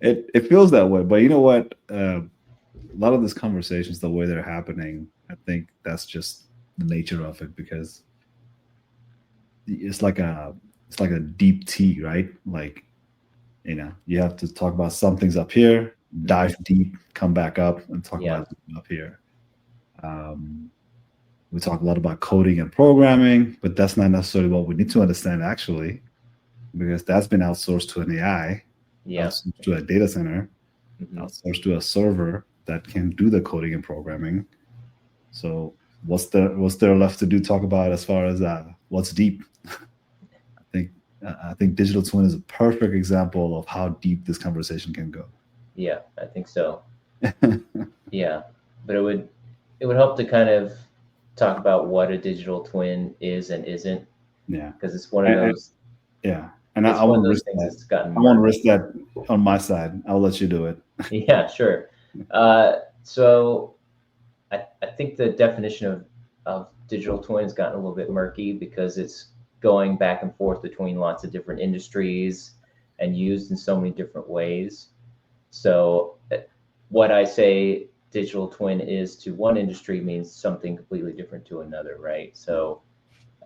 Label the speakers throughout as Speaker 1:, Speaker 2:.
Speaker 1: It feels that way, but you know what? A lot of these conversations, the way they're happening, I think that's just the nature of it because it's like a it's like a deep tea, right? Like you have to talk about something's up here,
Speaker 2: Hmm.
Speaker 1: dive deep, come back up, and talk
Speaker 2: Yeah.
Speaker 1: about it up here. Um, we talk a lot about coding and programming, but that's not necessarily what we need to understand actually, because that's been outsourced to an AI,
Speaker 2: Yeah.
Speaker 1: outsourced to a data center,
Speaker 2: Hmm.
Speaker 1: outsourced to a server that can do the coding and programming. So what's there left to do talk about as far as what's deep? I think I think digital twin is a perfect example of how deep this conversation can go.
Speaker 2: Yeah. I think so. Yeah. But it would help to kind of talk about what a digital twin is and isn't,
Speaker 1: Yeah,
Speaker 2: because it's one of
Speaker 1: and
Speaker 2: those
Speaker 1: yeah, and
Speaker 2: it's
Speaker 1: I
Speaker 2: one of
Speaker 1: won't
Speaker 2: those
Speaker 1: risk
Speaker 2: things
Speaker 1: that.
Speaker 2: that's gotten
Speaker 1: I won't
Speaker 2: murky.
Speaker 1: risk that on my side. I'll let you do it.
Speaker 2: Yeah, sure. So I think the definition of digital twin has gotten a little bit murky because it's going back and forth between lots of different industries and used in so many different ways. So, what I say digital twin is to one industry means something completely different to another, right? So,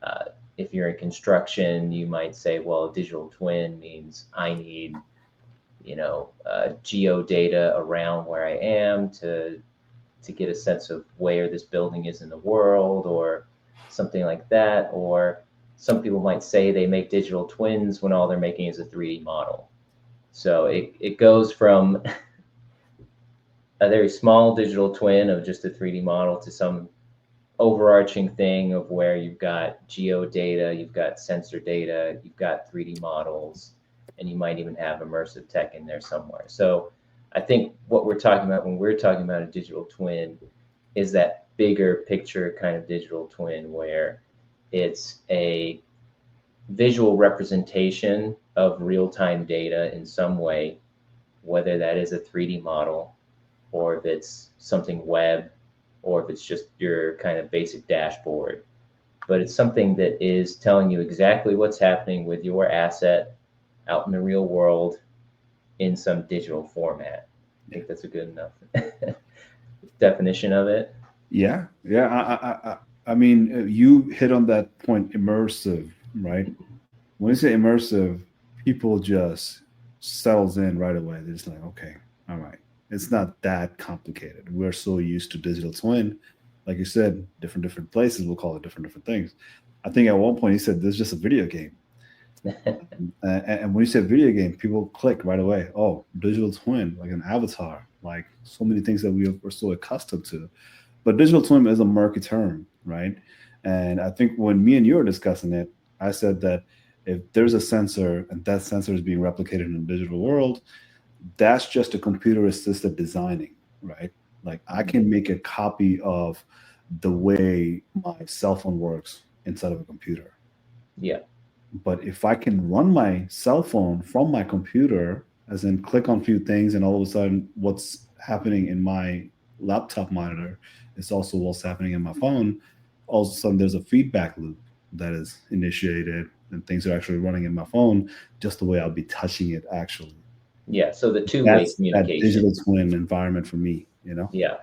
Speaker 2: uh, if you're in construction, you might say, well, digital twin means I need, geo data around where I am to get a sense of where this building is in the world or something like that. Or some people might say they make digital twins when all they're making is a 3D model. So it goes from a very small digital twin of just a 3D model to some overarching thing of where you've got geo data, you've got sensor data, you've got 3D models, and you might even have immersive tech in there somewhere. So I think what we're talking about when we're talking about a digital twin is that bigger picture kind of digital twin where it's a visual representation of real time data in some way, whether that is a 3D model or if it's something web or if it's just your kind of basic dashboard. But it's something that is telling you exactly what's happening with your asset out in the real world in some digital format. I think that's a good enough definition of it.
Speaker 1: Yeah, yeah. I mean, you hit on that point, immersive, right? When you say immersive, people just settles in right away. They're just like, okay, all right. It's not that complicated. We're so used to digital twin, like you said, different places will call it different things. I think at one point he said this is just a video game, and when you said video game, people click right away. Oh, digital twin, like an avatar, like so many things that we're so accustomed to. But digital twin is a murky term, right? And I think when me and you were discussing it, I said that if there's a sensor and that sensor is being replicated in the digital world, that's just a computer assisted designing, right? Like I
Speaker 2: Mhm.
Speaker 1: can make a copy of the way my cell phone works inside of a computer.
Speaker 2: Yeah,
Speaker 1: But if I can run my cell phone from my computer, as in click on a few things, and all of a sudden what's happening in my laptop monitor is also what's happening in my phone, all of a sudden there's a feedback loop that is initiated and things are actually running in my phone just the way I'll be touching it actually.
Speaker 2: yeah. So the two-way
Speaker 1: That's that
Speaker 2: communication.
Speaker 1: digital twin environment for me, you know?
Speaker 2: Yeah,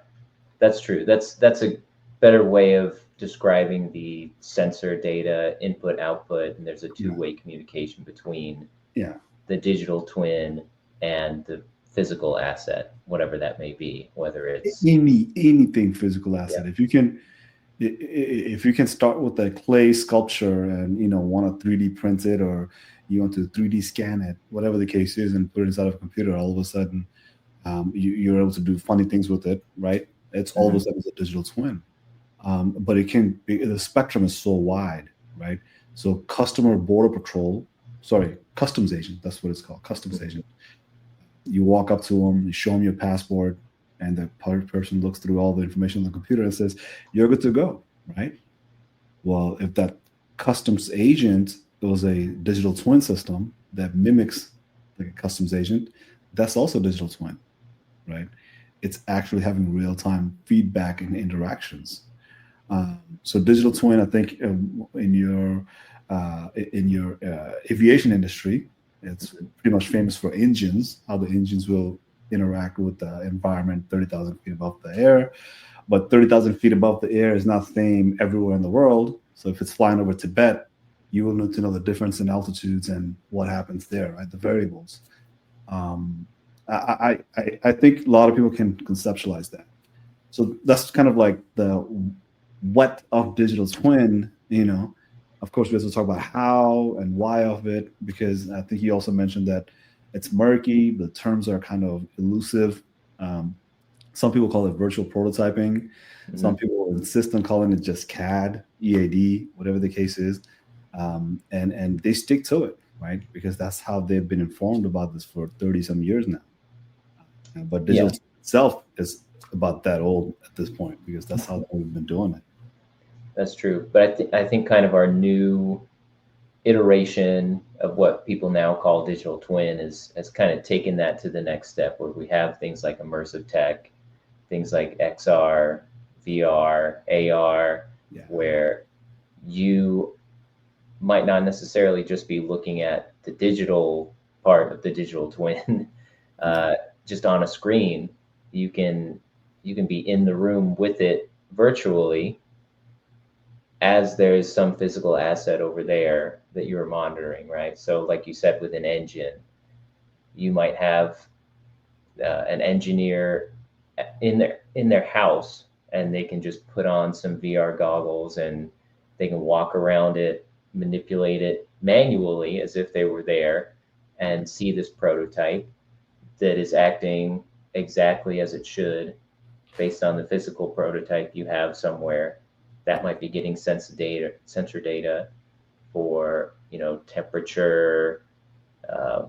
Speaker 2: that's true. That's a better way of describing the sensor data input output, and there's a
Speaker 1: Yeah.
Speaker 2: two-way communication between
Speaker 1: Yeah.
Speaker 2: the digital twin and the physical asset, whatever that may be, whether it's
Speaker 1: Anything physical
Speaker 2: yeah,
Speaker 1: asset. If you can start with a clay sculpture and want to 3D print it, or you want to 3D scan it, whatever the case is, and put it inside of a computer, all of a sudden you're able to do funny things with it, right? It's all of a
Speaker 2: hmm,
Speaker 1: sudden it's a digital twin. But it can be, the spectrum is so wide, right? So customer border patrol, sorry, customs agent, that's what it's called, customs
Speaker 2: hmm,
Speaker 1: agent. You walk up to them, you show them your passport, and the person looks through all the information on the computer and says, "You're good to go," right? Well, if that customs agent was a digital twin system that mimics like a customs agent, that's also digital twin, right? It's actually having real time feedback and interactions. So digital twin, I think, in your aviation industry, It's pretty much famous for engines, how the engines will interact with the environment 30,000 feet above the air. But 30,000 feet above the air is not the same everywhere in the world. So if it's flying over Tibet, you will need to know the difference in altitudes and what happens there, right? The variables. I think a lot of people can conceptualize that. So that's kind of like the what of digital twin, Of course, we have to talk about how and why of it, because I think you also mentioned that it's murky. The terms are kind of elusive. Some people call it virtual prototyping. Mm-hmm. Some people insist on calling it just CAD, EAD, whatever the case is. And they stick to it, right? Because that's how they've been informed about this for 30 some years now. But digital itself is about that old at this point, because that's how we've been doing it.
Speaker 2: That's true. But I think kind of our new iteration of what people now call digital twin has kind of taken that to the next step, where we have things like immersive tech, things like XR, VR, AR, where you might not necessarily just be looking at the digital part of the digital twin just on a screen. You can be in the room with it virtually, as there's some physical asset over there that you're monitoring, right? So like you said, with an engine, you might have an engineer in their house, and they can just put on some VR goggles and they can walk around it, manipulate it manually as if they were there, and see this prototype that is acting exactly as it should based on the physical prototype you have somewhere. That might be getting sensor data for, temperature. I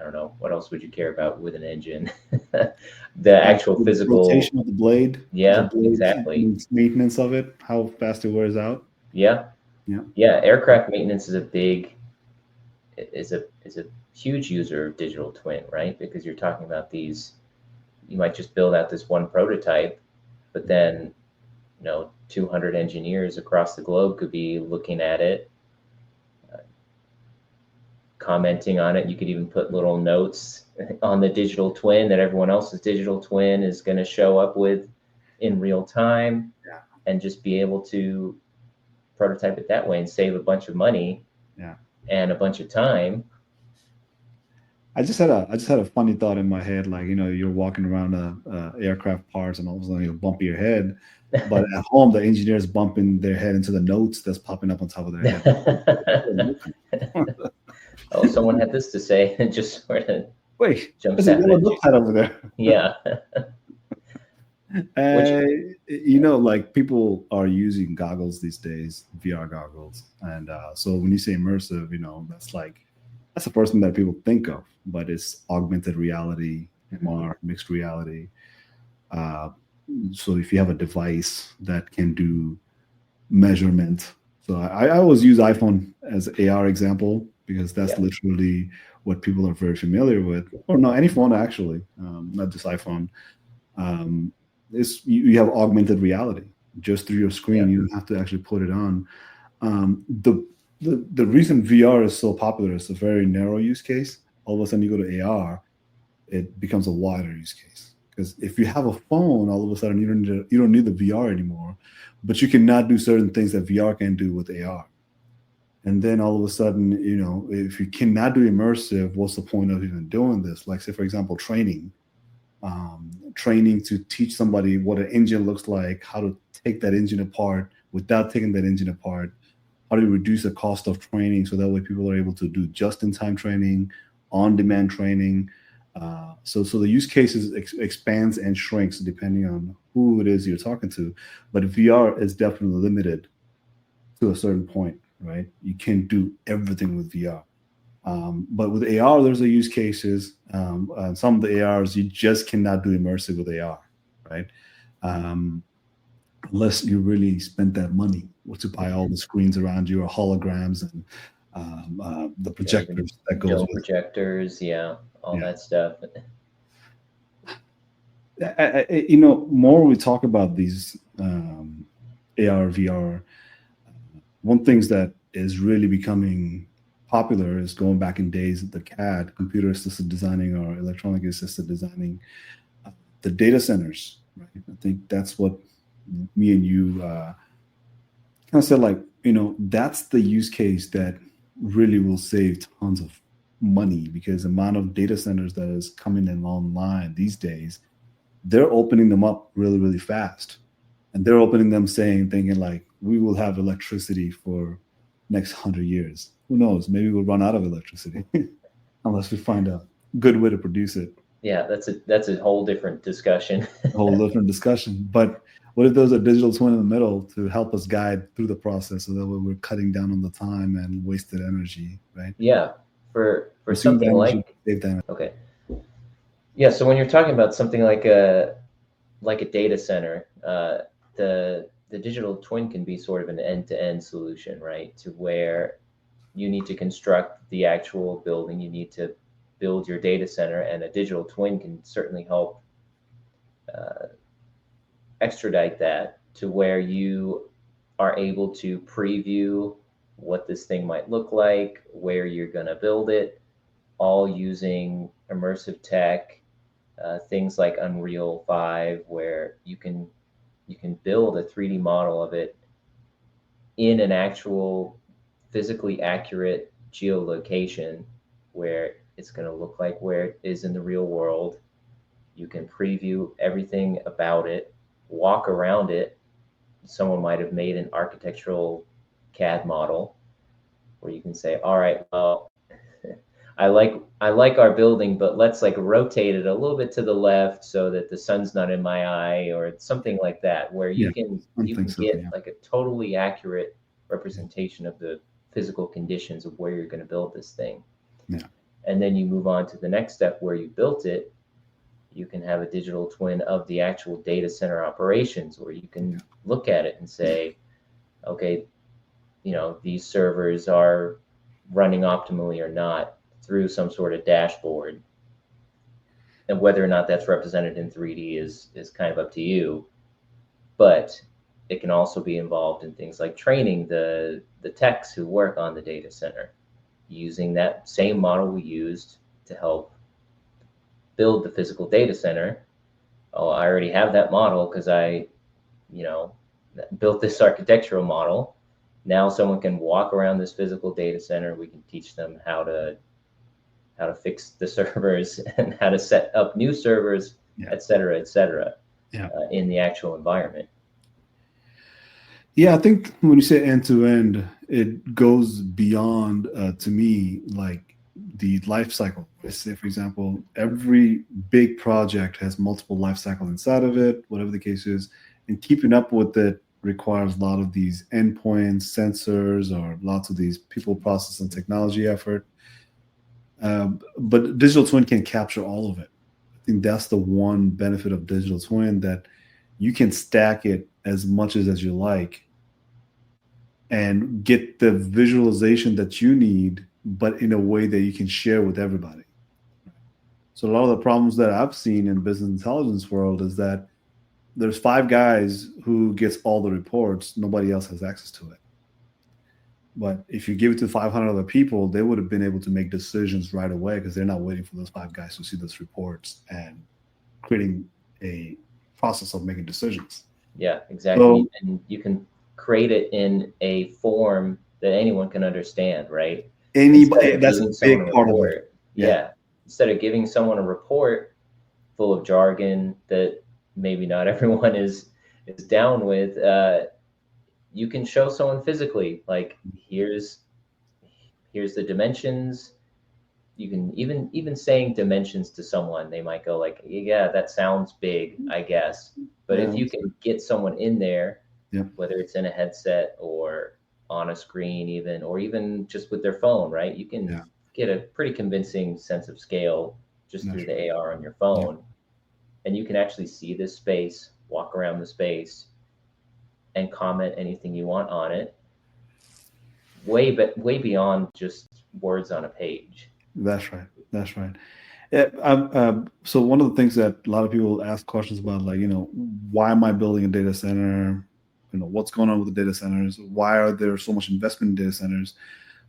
Speaker 2: don't know, what else would you care about with an engine? The actual physical
Speaker 1: rotation of the blade.
Speaker 2: Yeah, exactly.
Speaker 1: Maintenance of it, how fast it wears out.
Speaker 2: Yeah. Aircraft maintenance is a huge user of digital twin, right? Because you're talking about these. You might just build out this one prototype, but then 200 engineers across the globe could be looking at it, commenting on it. You could even put little notes on the digital twin that everyone else's digital twin is going to show up with in real time, and just be able to prototype it that way and save a bunch of money and a bunch of time.
Speaker 1: I just had a funny thought in my head, like, you're walking around aircraft parts and all of a sudden you bump your head, but at home the engineer's bumping their head into the notes that's popping up on top of their head.
Speaker 2: Oh, someone had this to say, and just sort of
Speaker 1: jumps out. There's a yellow notepad over there.
Speaker 2: Yeah.
Speaker 1: Like, people are using goggles these days, VR goggles, and so when you say immersive, that's the first thing that people think of, but it's augmented reality, MR, mixed reality. So if you have a device that can do measurement, so I always use iPhone as AR example, because that's literally what people are very familiar with, or no, any phone actually, not just iPhone. You have augmented reality just through your screen. You don't have to actually put it on. The reason VR is so popular is a very narrow use case. All of a sudden you go to AR, it becomes a wider use case. Because if you have a phone, all of a sudden you don't need the VR anymore, but you cannot do certain things that VR can do with AR. And then all of a sudden, if you cannot do immersive, what's the point of even doing this? Like, say, for example, training to teach somebody what an engine looks like, how to take that engine apart without taking that engine apart. How do you reduce the cost of training so that way people are able to do just-in-time training, on-demand training? So the use cases expands and shrinks depending on who it is you're talking to. But VR is definitely limited to a certain point, right? You can't do everything with VR. But with AR, there's a use cases. Some of the ARs, you just cannot do immersive with AR, right? Unless you really spent that money to buy all the screens around you, or holograms and the projectors that goes with
Speaker 2: projectors, all that stuff.
Speaker 1: More we talk about these AR, VR, one thing that is really becoming popular is going back in days of the CAD, computer assisted designing or electronic assisted designing, the data centers. Right? I think that's what me and you kind of said. Like, that's the use case that really will save tons of money, because the amount of data centers that is coming in online these days, they're opening them up really, really fast. And they're opening them thinking like, we will have electricity for next 100 years. Who knows? Maybe we'll run out of electricity unless we find a good way to produce it.
Speaker 2: Yeah, that's a whole different discussion.
Speaker 1: A whole different discussion. But what if there's a digital twin in the middle to help us guide through the process, so that way we're cutting down on the time and wasted energy, right?
Speaker 2: Yeah, for something like okay. Yeah, so when you're talking about something like a data center, the digital twin can be sort of an end-to-end solution, right? To where you need to construct the actual building, you need to build your data center, and a digital twin can certainly help extradite that to where you are able to preview what this thing might look like, where you're going to build it, all using immersive tech, things like Unreal 5, where you can build a 3D model of it in an actual physically accurate geolocation where it's going to look like where it is in the real world. You can preview everything about it, walk around it. Someone might have made an architectural CAD model where you can say, all right, well, I like our building, but let's like rotate it a little bit to the left so that the sun's not in my eye, or something like that, where you can get like a totally accurate representation of the physical conditions of where you're going to build this thing.
Speaker 1: Yeah.
Speaker 2: And then you move on to the next step where you built it. You can have a digital twin of the actual data center operations, where you can look at it and say, okay, these servers are running optimally or not through some sort of dashboard. And whether or not that's represented in 3D is kind of up to you. But it can also be involved in things like training the techs who work on the data center, using that same model we used to help build the physical data center. Oh, I already have that model because I, built this architectural model. Now someone can walk around this physical data center. We can teach them how to fix the servers and how to set up new servers, et cetera, in the actual environment.
Speaker 1: Yeah, I think when you say end to end, it goes beyond, to me, like the life cycle. Let's say, for example, every big project has multiple life cycles inside of it, whatever the case is, and keeping up with it requires a lot of these endpoints, sensors, or lots of these people, process, and technology effort. But digital twin can capture all of it. I think that's the one benefit of digital twin, that you can stack it as much as you like and get the visualization that you need, but in a way that you can share with everybody. So a lot of the problems that I've seen in business intelligence world is that there's 5 guys who gets all the reports. Nobody else has access to it. But if you give it to 500 other people, they would have been able to make decisions right away, because they're not waiting for those 5 guys to see those reports and creating a process of making decisions.
Speaker 2: Yeah, exactly. So, and you can create it in a form that anyone can understand, right?
Speaker 1: Anybody, that's a big part of it.
Speaker 2: Yeah. Instead of giving someone a report full of jargon that maybe not everyone is down with, you can show someone physically, like, here's the dimensions. You can even saying dimensions to someone, they might go like, yeah, that sounds big, I guess. But if you can get someone in there, whether it's in a headset or on a screen even, or even just with their phone, right? You can get a pretty convincing sense of scale just through the AR on your phone. And you can actually see this space, walk around the space, and comment anything you want on it, way beyond just words on a page.
Speaker 1: That's right. So one of the things that a lot of people ask questions about, like, why am I building a data center? What's going on with the data centers? Why are there so much investment in data centers?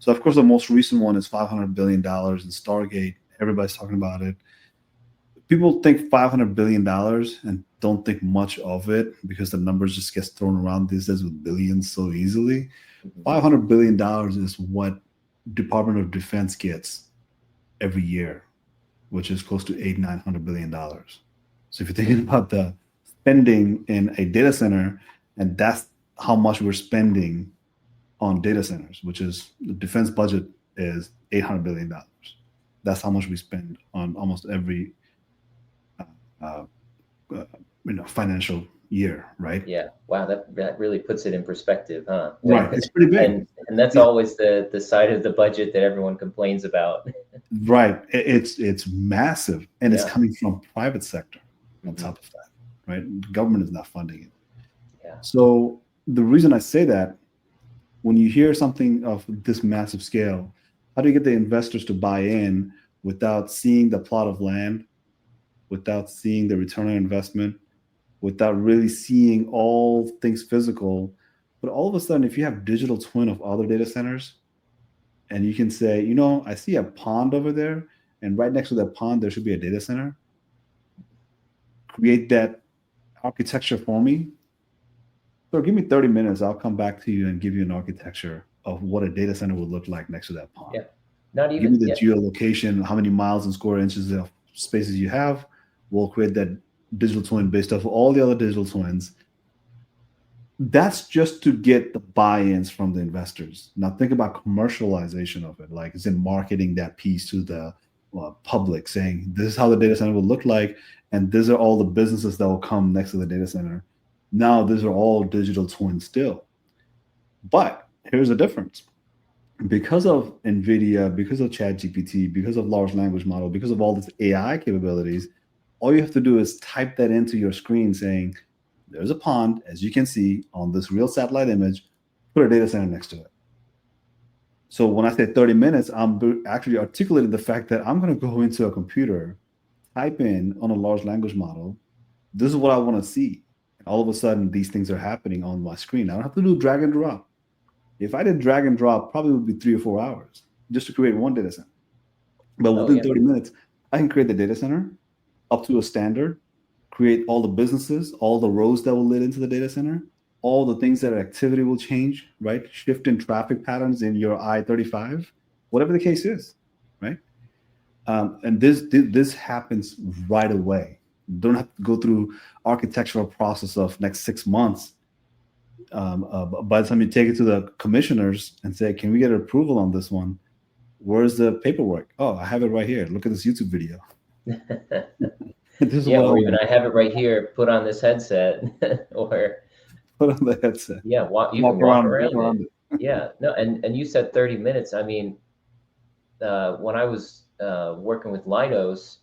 Speaker 1: So of course, the most recent one is $500 billion in Stargate. Everybody's talking about it. People think $500 billion and don't think much of it because the numbers just get thrown around these days with billions so easily. $500 billion is what Department of Defense gets every year, which is close to $800-900 billion. So if you're thinking about the spending in a data center, and that's how much we're spending on data centers, which is the defense budget is $800 billion. That's how much we spend on almost every financial year, right?
Speaker 2: Yeah. Wow. That really puts it in perspective, huh?
Speaker 1: Right. It's pretty big.
Speaker 2: And that's always the side of the budget that everyone complains about.
Speaker 1: Right. It's massive, and it's
Speaker 2: Yeah.
Speaker 1: coming from private sector on top of that, right? The government is not funding it.
Speaker 2: Yeah.
Speaker 1: So the reason I say that, when you hear something of this massive scale, how do you get the investors to buy in without seeing the plot of land, without seeing the return on investment, without really seeing all things physical? But all of a sudden, if you have digital twin of other data centers, and you can say, I see a pond over there, and right next to that pond, there should be a data center. Create that architecture for me. So give me 30 minutes. I'll come back to you and give you an architecture of what a data center would look like next to that pond.
Speaker 2: Yeah. Not even
Speaker 1: give me the geolocation, how many miles and square inches of spaces you have. We'll create that digital twin based off of all the other digital twins. That's just to get the buy-ins from the investors. Now think about commercialization of it. Like, is it marketing that piece to the public, saying this is how the data center will look like, and these are all the businesses that will come next to the data center. Now, these are all digital twins still. But here's the difference. Because of NVIDIA, because of ChatGPT, because of large language model, because of all these AI capabilities, all you have to do is type that into your screen saying, there's a pond, as you can see on this real satellite image, put a data center next to it. So when I say 30 minutes, I'm actually articulating the fact that I'm going to go into a computer, type in on a large language model, this is what I want to see. All of a sudden, these things are happening on my screen. I don't have to do drag and drop. If I did drag and drop, probably would be 3 or 4 hours just to create one data center. But within 30 minutes, I can create the data center up to a standard, create all the businesses, all the roads that will lead into the data center, all the things that activity will change, right? Shift in traffic patterns in your I-35, whatever the case is, right? And this happens right away. Don't have to go through architectural process of next 6 months. By the time you take it to the commissioners and say, can we get approval on this one? Where's the paperwork? Oh, I have it right here. Look at this YouTube video.
Speaker 2: Or even I have it right here. Put on this headset, or
Speaker 1: put on the headset.
Speaker 2: Yeah, you can walk around it. Yeah, no, and you said 30 minutes. I mean, when I was working with Leidos,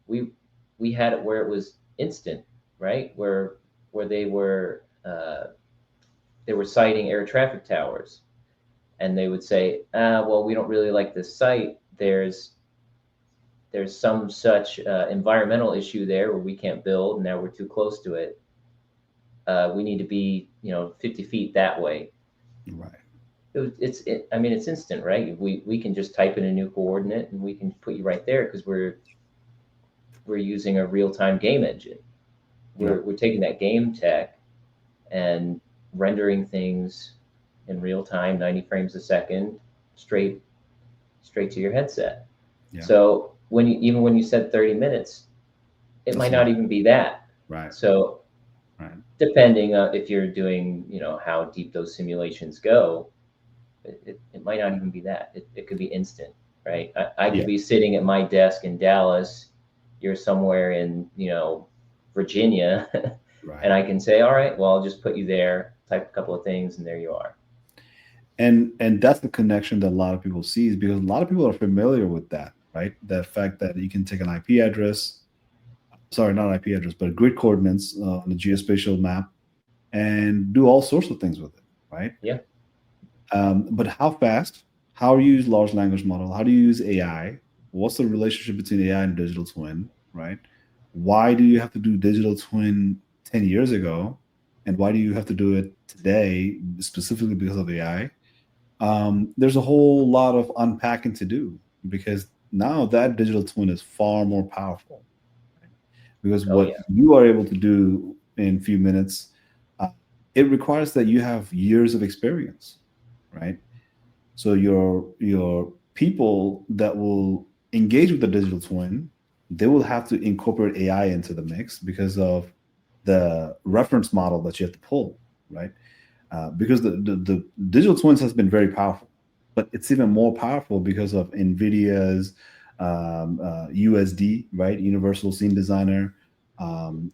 Speaker 2: we had it where it was instant, right? Where they were siting air traffic towers, and they would say, well, we don't really like this site. There's some such environmental issue there where we can't build, and now we're too close to it. We need to be 50 feet that way.
Speaker 1: Right.
Speaker 2: It's instant, right? We can just type in a new coordinate and we can put you right there because we're using a real-time game engine. We're taking that game tech and rendering things in real time, 90 frames a second, straight to your headset. Yeah. So when you said 30 minutes, it might not even be that.
Speaker 1: Right.
Speaker 2: So depending on if you're doing, how deep those simulations go, it might not even be that. It could be instant, right? I could be sitting at my desk in Dallas. You're somewhere in, Virginia, and I can say, all right, well, I'll just put you there, type a couple of things, and there you are.
Speaker 1: And that's the connection that a lot of people see, because a lot of people are familiar with that, right? The fact that you can take an IP address, sorry, not IP address, but grid coordinates on a geospatial map and do all sorts of things with it, right?
Speaker 2: Yeah.
Speaker 1: But how fast? How do you use large language model? How do you use AI? What's the relationship between AI and digital twin, right? Why do you have to do digital twin 10 years ago? And why do you have to do it today, specifically because of AI? there's a whole lot of unpacking to do because now that digital twin is far more powerful. Because
Speaker 2: Oh
Speaker 1: what
Speaker 2: yeah.
Speaker 1: you are able to do in a few minutes, uh, it requires that you have years of experience, right? So your people that will engage with the digital twin, they will have to incorporate AI into the mix because of the reference model that you have to pull, right? Because the digital twins has been very powerful, but it's even more powerful because of NVIDIA's USD, right? Universal Scene Designer.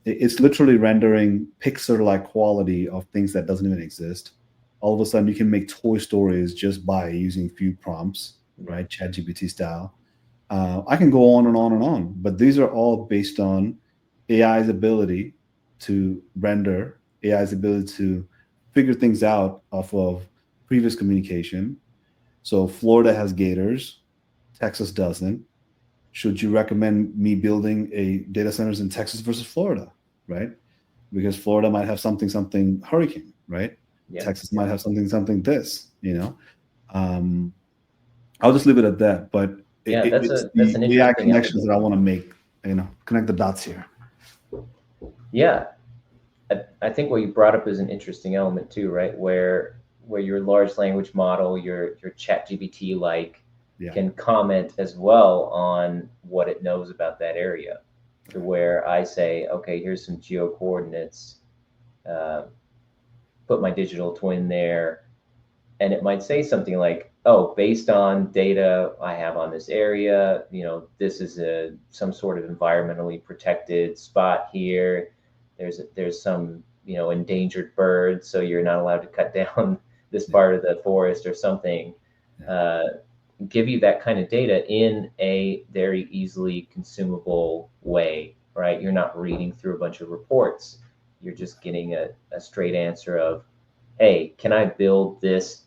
Speaker 1: It's literally rendering pixel-like quality of things that doesn't even exist. All of a sudden, you can make toy stories just by using a few prompts,
Speaker 2: Yeah.
Speaker 1: right? ChatGPT style. I can go on and on and on, but these are all based on AI's ability to render, AI's ability to figure things out off of previous communication. So Florida has gators, Texas doesn't. Should you recommend me building a data centers in Texas versus Florida, right? Because Florida might have something hurricane, right?
Speaker 2: Yeah.
Speaker 1: Texas might have something this, Um, I'll just leave it at that. But
Speaker 2: Yeah.
Speaker 1: it's
Speaker 2: That's
Speaker 1: the
Speaker 2: an
Speaker 1: AI
Speaker 2: interesting
Speaker 1: connections
Speaker 2: element.
Speaker 1: that I want to make, connect the dots here.
Speaker 2: Yeah. I think what you brought up is an interesting element too, right? Where your large language model, your chat GPT like
Speaker 1: Yeah.
Speaker 2: can comment as well on what it knows about that area. To where I say, okay, here's some geo coordinates, uh, put my digital twin there, and it might say something like, oh, based on data I have on this area, this is some sort of environmentally protected spot here. There's some endangered birds, so you're not allowed to cut down this
Speaker 1: Yeah.
Speaker 2: part of the forest or something.
Speaker 1: Yeah.
Speaker 2: Give you that kind of data in a very easily consumable way, right? You're not reading through a bunch of reports. You're just getting a straight answer of, hey, can I build this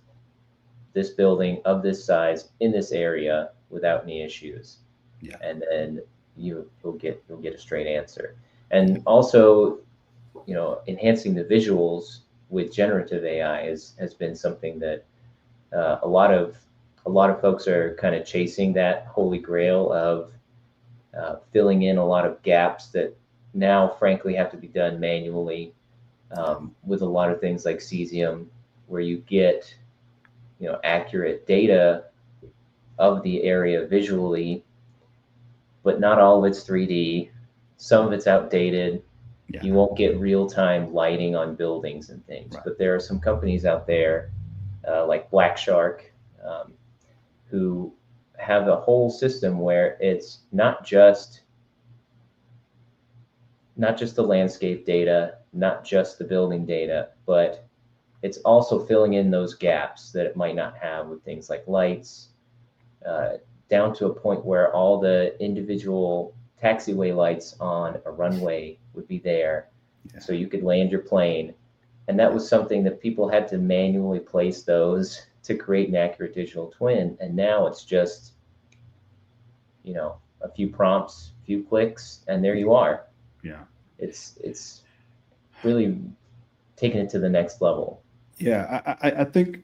Speaker 2: building of this size in this area without any issues?
Speaker 1: Yeah.
Speaker 2: And then you'll get a straight answer. And also, enhancing the visuals with generative AI has been something that a lot of folks are kind of chasing that holy grail of filling in a lot of gaps that now, frankly, have to be done manually, with a lot of things like cesium, where you get accurate data of the area visually, but not all of it's 3D. Some of it's outdated.
Speaker 1: Yeah.
Speaker 2: You won't get real-time lighting on buildings and things.
Speaker 1: Right.
Speaker 2: But there are some companies out there, like Black Shark, who have a whole system where it's not just the landscape data, not just the building data, but it's also filling in those gaps that it might not have with things like lights, uh, down to a point where all the individual taxiway lights on a runway would be there.
Speaker 1: Yeah.
Speaker 2: So you could land your plane. And that was something that people had to manually place those to create an accurate digital twin. And now it's just, a few prompts, a few clicks, and there you are.
Speaker 1: Yeah.
Speaker 2: It's really taking it to the next level.
Speaker 1: Yeah. I think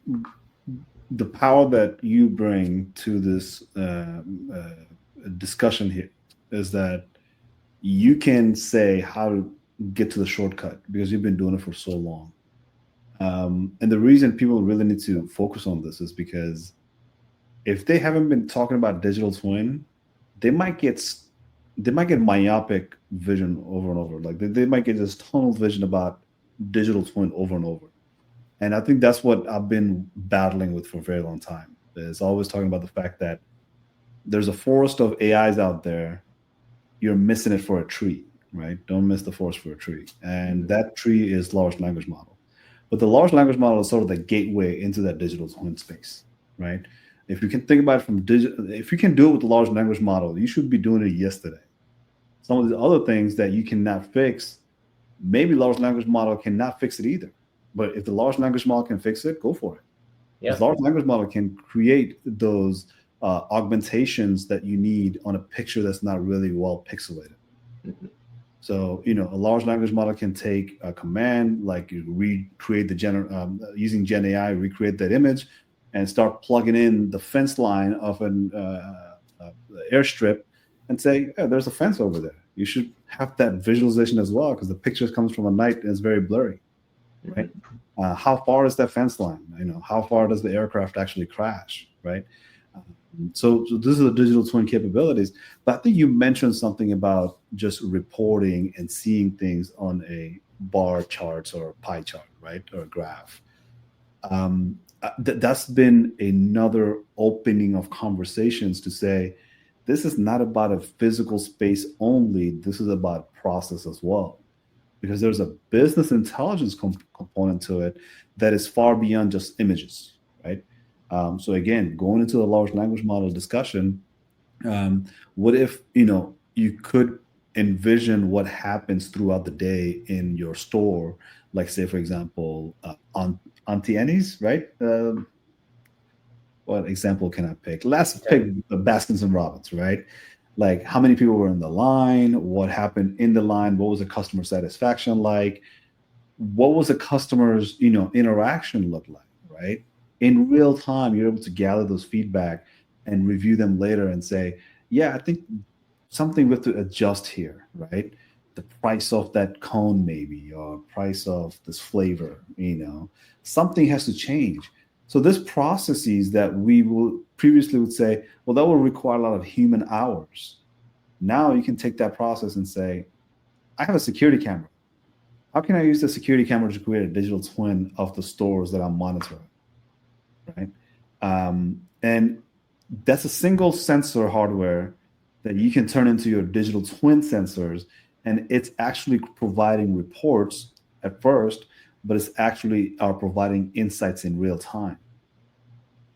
Speaker 1: the power that you bring to this discussion here is that you can say how to get to the shortcut because you've been doing it for so long. And the reason people really need to focus on this is because if they haven't been talking about digital twin, they might get myopic vision over and over. Like they might get this tunnel vision about digital twin over and over. And I think that's what I've been battling with for a very long time. Is always talking about the fact that there's a forest of AIs out there. You're missing it for a tree, right? Don't miss the forest for a tree. And that tree is large language model. But the large language model is sort of the gateway into that digital twin space, right? If you can think about it from digital, if you can do it with the large language model, you should be doing it yesterday. Some of the other things that you cannot fix, maybe large language model cannot fix it either. But if the large language model can fix it, go for it.
Speaker 2: Yeah.
Speaker 1: This large language model can create those augmentations that you need on a picture that's not really well pixelated.
Speaker 2: Mm-hmm.
Speaker 1: So, a large language model can take a command like you recreate using Gen AI, recreate that image, and start plugging in the fence line of an airstrip and say, yeah, there's a fence over there. You should have that visualization as well, because the picture comes from a night and it's very blurry, right? How far is that fence line? How far does the aircraft actually crash, right? So this is the digital twin capabilities. But I think you mentioned something about just reporting and seeing things on a bar charts or pie chart, right, or a graph. That's been another opening of conversations to say, this is not about a physical space only. This is about process as well, because there's a business intelligence component to it that is far beyond just images, right? So again, going into the large language model discussion, what if you could envision what happens throughout the day in your store, like say for example, Auntie Annie's, right? What example can I pick? Let's pick Baskins and Robbins, right? Like how many people were in the line, what happened in the line, what was the customer satisfaction like, what was the customer's interaction look like, right? In real time, you're able to gather those feedback and review them later and say, yeah, I think something we have to adjust here, right? The price of that cone maybe, or price of this flavor, something has to change. So there's processes that we will previously would say, well, that will require a lot of human hours. Now you can take that process and say, I have a security camera. How can I use the security camera to create a digital twin of the stores that I'm monitoring, right? And that's a single sensor hardware that you can turn into your digital twin sensors, and it's actually providing reports at first, but it's actually providing insights in real time.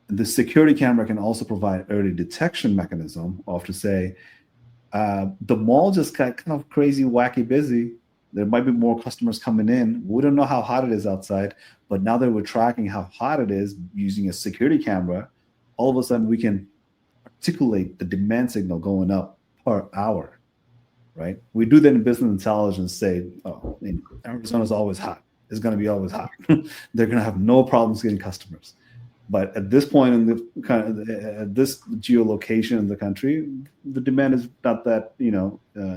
Speaker 1: The security camera can also provide early detection mechanism of to say, the mall just got kind of crazy, wacky busy. There might be more customers coming in. We don't know how hot it is outside, but now that we're tracking how hot it is using a security camera, all of a sudden we can articulate the demand signal going up per hour, right? We do that in business intelligence, say, Arizona's always hot. It's going to be always hot. They're going to have no problems getting customers. But at this point in the at this geolocation in the country, the demand is not that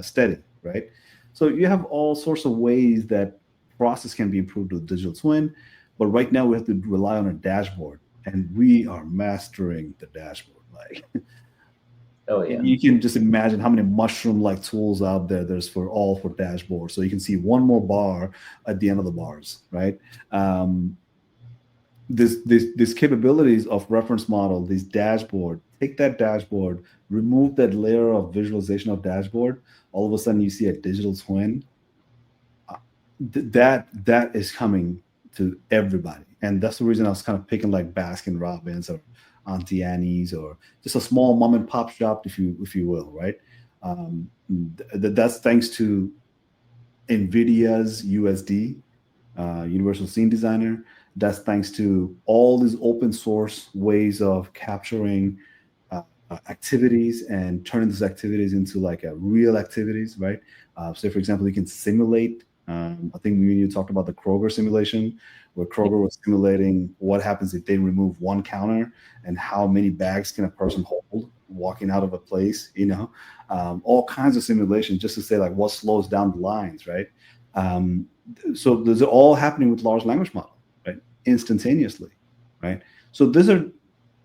Speaker 1: steady, right? So you have all sorts of ways that process can be improved with digital twin, but right now we have to rely on a dashboard, and we are mastering the dashboard. Like,
Speaker 2: oh yeah,
Speaker 1: you can just imagine how many mushroom-like tools out there's for dashboard. So you can see one more bar at the end of the bars, right? These capabilities of reference model, these dashboard, take that dashboard, remove that layer of visualization of dashboard, all of a sudden you see a digital twin. That is coming to everybody. And that's the reason I was kind of picking like Baskin Robbins or Auntie Annie's, or just a small mom and pop shop, if you will, right? That's thanks to NVIDIA's USD, Universal Scene Designer. That's thanks to all these open source ways of capturing activities and turning these activities into like a real activities, right? So for example, you can simulate, I think you talked about the Kroger simulation, where Kroger was simulating what happens if they remove one counter and how many bags can a person hold walking out of a place, all kinds of simulations just to say like what slows down the lines, right? So those are all happening with large language model, right? Instantaneously, right? So these are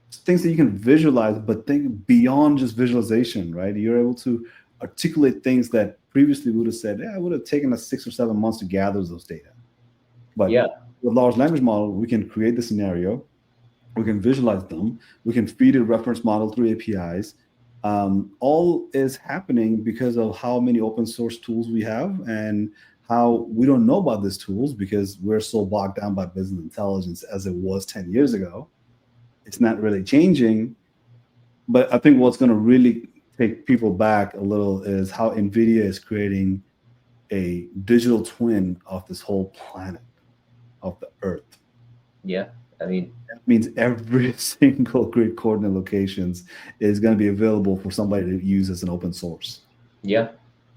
Speaker 1: things that you can visualize, but think beyond just visualization, right? You're able to articulate things that previously we would have said, it would have taken us 6 or 7 months to gather those data. But with large language model, we can create the scenario, we can visualize them, we can feed a reference model through APIs. All is happening because of how many open source tools we have, and how we don't know about these tools because we're so bogged down by business intelligence as it was 10 years ago. It's not really changing. But I think what's going to really take people back a little is how NVIDIA is creating a digital twin of this whole planet, of the Earth.
Speaker 2: Yeah, I mean,
Speaker 1: that means every single grid coordinate locations is going to be available for somebody to use as an open source.
Speaker 2: Yeah.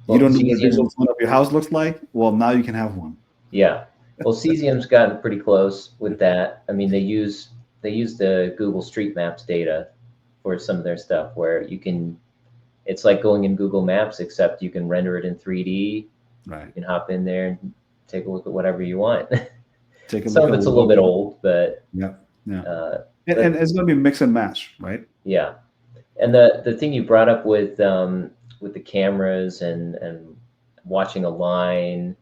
Speaker 1: Well, you don't know what the digital twin of your house looks like? Well, now you can have one.
Speaker 2: Yeah. Well, Cesium's gotten pretty close with that. I mean, they use they use the Google Street Maps data for some of their stuff, where you can, it's like going in Google Maps, except you can render it in 3D.
Speaker 1: Right.
Speaker 2: You can hop in there and take a look at whatever you want.
Speaker 1: Take a
Speaker 2: Some
Speaker 1: look
Speaker 2: of
Speaker 1: at
Speaker 2: it's a little bit old, but
Speaker 1: yeah.
Speaker 2: but
Speaker 1: And it's going to be mix and match, right?
Speaker 2: yeah. And the thing you brought up with the cameras and watching a line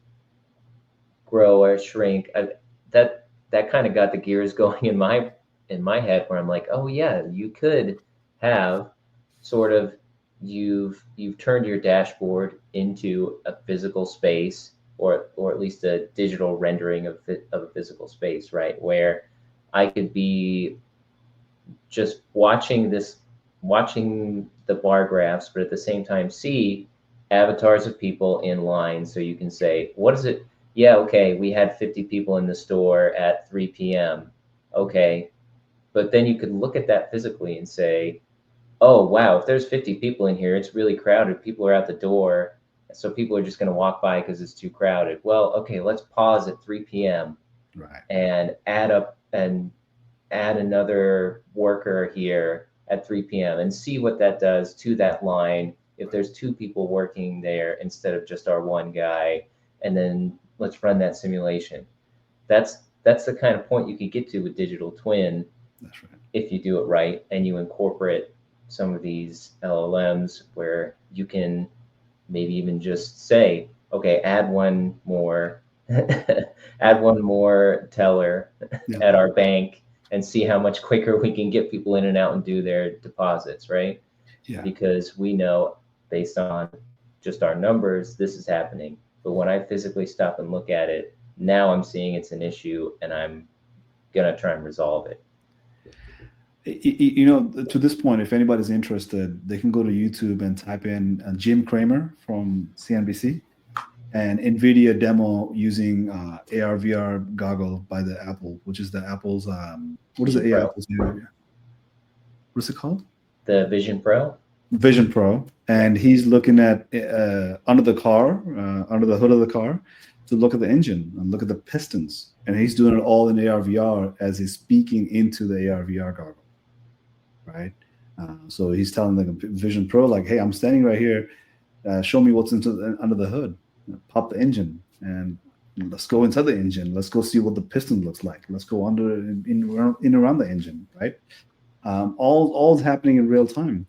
Speaker 2: grow or shrink, that kind of got the gears going in my head, where I'm like, oh yeah, you could have sort of, you've turned your dashboard into a physical space, or at least a digital rendering of a physical space, right? Where I could be just watching the bar graphs, but at the same time see avatars of people in line. So you can say, what is it? Yeah, okay, we had 50 people in the store at 3 p.m. Okay. But then you could look at that physically and say, oh, wow, if there's 50 people in here, it's really crowded. People are at the door. So people are just going to walk by because it's too crowded. Well, okay, let's pause at 3 p.m.
Speaker 1: Right.
Speaker 2: and add another worker here at 3 p.m. and see what that does to that line if there's two people working there instead of just our one guy. And then let's run that simulation. That's the kind of point you could get to with digital twin.
Speaker 1: That's right.
Speaker 2: If you do it right and you incorporate some of these LLMs, where you can maybe even just say, okay, add one more teller at our bank, and see how much quicker we can get people in and out and do their deposits, right?
Speaker 1: Yeah.
Speaker 2: Because we know, based on just our numbers, this is happening. But when I physically stop and look at it, now I'm seeing it's an issue, and I'm going to try and resolve it.
Speaker 1: You know, to this point, if anybody's interested, they can go to YouTube and type in Jim Cramer from CNBC and NVIDIA demo using AR VR goggle by the Apple, which is the Apple's, what is the AI? What's it called?
Speaker 2: The Vision Pro?
Speaker 1: Vision Pro. And he's looking at under the car, under the hood of the car, to look at the engine and look at the pistons. And he's doing it all in AR VR as he's speaking into the AR VR goggle. Right. So he's telling the Vision Pro, like, hey, I'm standing right here. Show me what's under the hood. Pop the engine and let's go inside the engine. Let's go see what the piston looks like. Let's go under in around the engine. Right. All is happening in real time.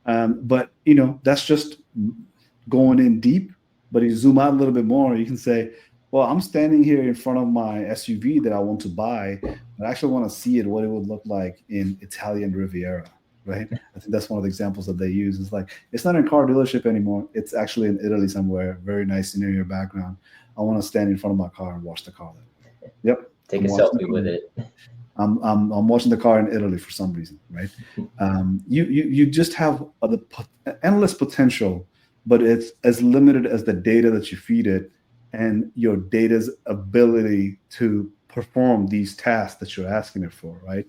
Speaker 1: But, you know, that's just going in deep. But you zoom out a little bit more, you can say, well, I'm standing here in front of my SUV that I want to buy, but I actually want to see what it would look like in Italian Riviera, right? I think that's one of the examples that they use. It's like, it's not in a car dealership anymore. It's actually in Italy somewhere. Very nice scenery background. I want to stand in front of my car and watch the car. Yep.
Speaker 2: Take a selfie with it.
Speaker 1: I'm watching the car in Italy for some reason, right? You just have the endless potential, but it's as limited as the data that you feed it and your data's ability to perform these tasks that you're asking it for, right?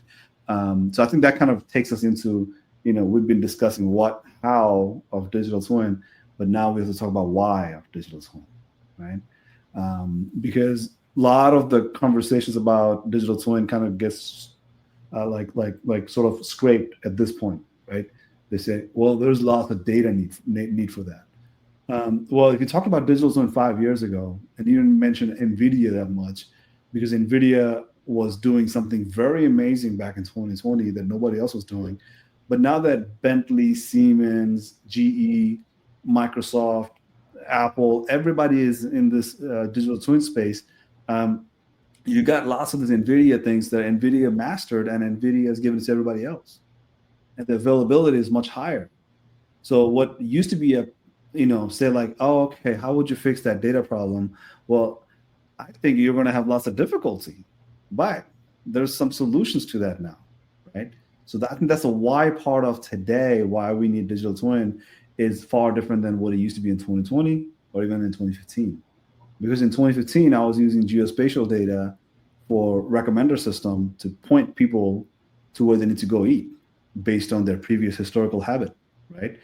Speaker 1: So I think that kind of takes us into, you know, we've been discussing what, how of digital twin, but now we have to talk about why of digital twin, right? Because a lot of the conversations about digital twin kind of gets like sort of scraped at this point, right? They say, well, there's lots of data need for that. Well, if you talked about digital twin 5 years ago, and you didn't mention NVIDIA that much, because NVIDIA was doing something very amazing back in 2020 that nobody else was doing. But now that Bentley, Siemens, GE, Microsoft, Apple, everybody is in this digital twin space, you got lots of these NVIDIA things that NVIDIA mastered and NVIDIA has given to everybody else. And the availability is much higher. So what used to be say like, oh, okay, how would you fix that data problem? Well, I think you're going to have lots of difficulty, but there's some solutions to that now, right? So I think that's a why part of today, why we need digital twin is far different than what it used to be in 2020 or even in 2015. Because in 2015, I was using geospatial data for recommender system to point people to where they need to go eat based on their previous historical habit, right?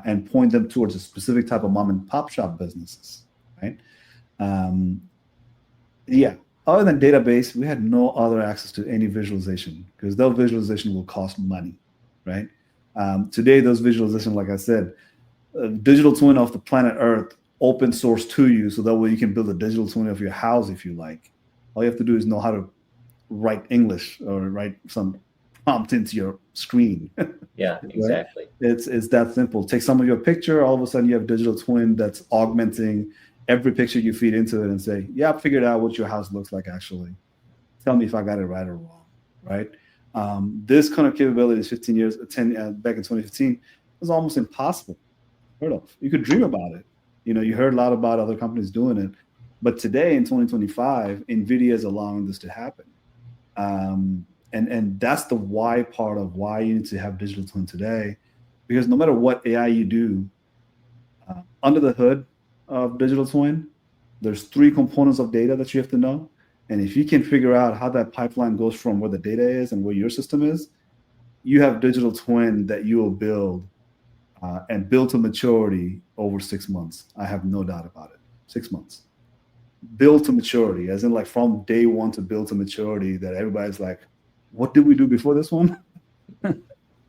Speaker 1: And point them towards a specific type of mom and pop shop businesses, right? Yeah, other than database, we had no other access to any visualization because those visualization will cost money, right? Today, those visualization, like I said, digital twin of the planet Earth, open source to you, so that way you can build a digital twin of your house if you like. All you have to do is know how to write English or write some prompt into your screen.
Speaker 2: Yeah,
Speaker 1: Right?
Speaker 2: exactly.
Speaker 1: It's that simple. Take some of your picture, all of a sudden you have digital twin that's augmenting every picture you feed into it and say, yeah, I figured out what your house looks like actually. Tell me if I got it right or wrong, right? This kind of capability is 15 years, 10 back in 2015 was almost impossible. Heard of. You could dream about it. You heard a lot about other companies doing it, but today in 2025, NVIDIA is allowing this to happen. And that's the why part of why you need to have digital twin today, because no matter what AI you do, under the hood of digital twin, there's three components of data that you have to know. And if you can figure out how that pipeline goes from where the data is and where your system is, you have digital twin that you will build and build to maturity over 6 months. I have no doubt about it. 6 months. Build to maturity, as in like from day one to build to maturity, that everybody's like, what did we do before this one?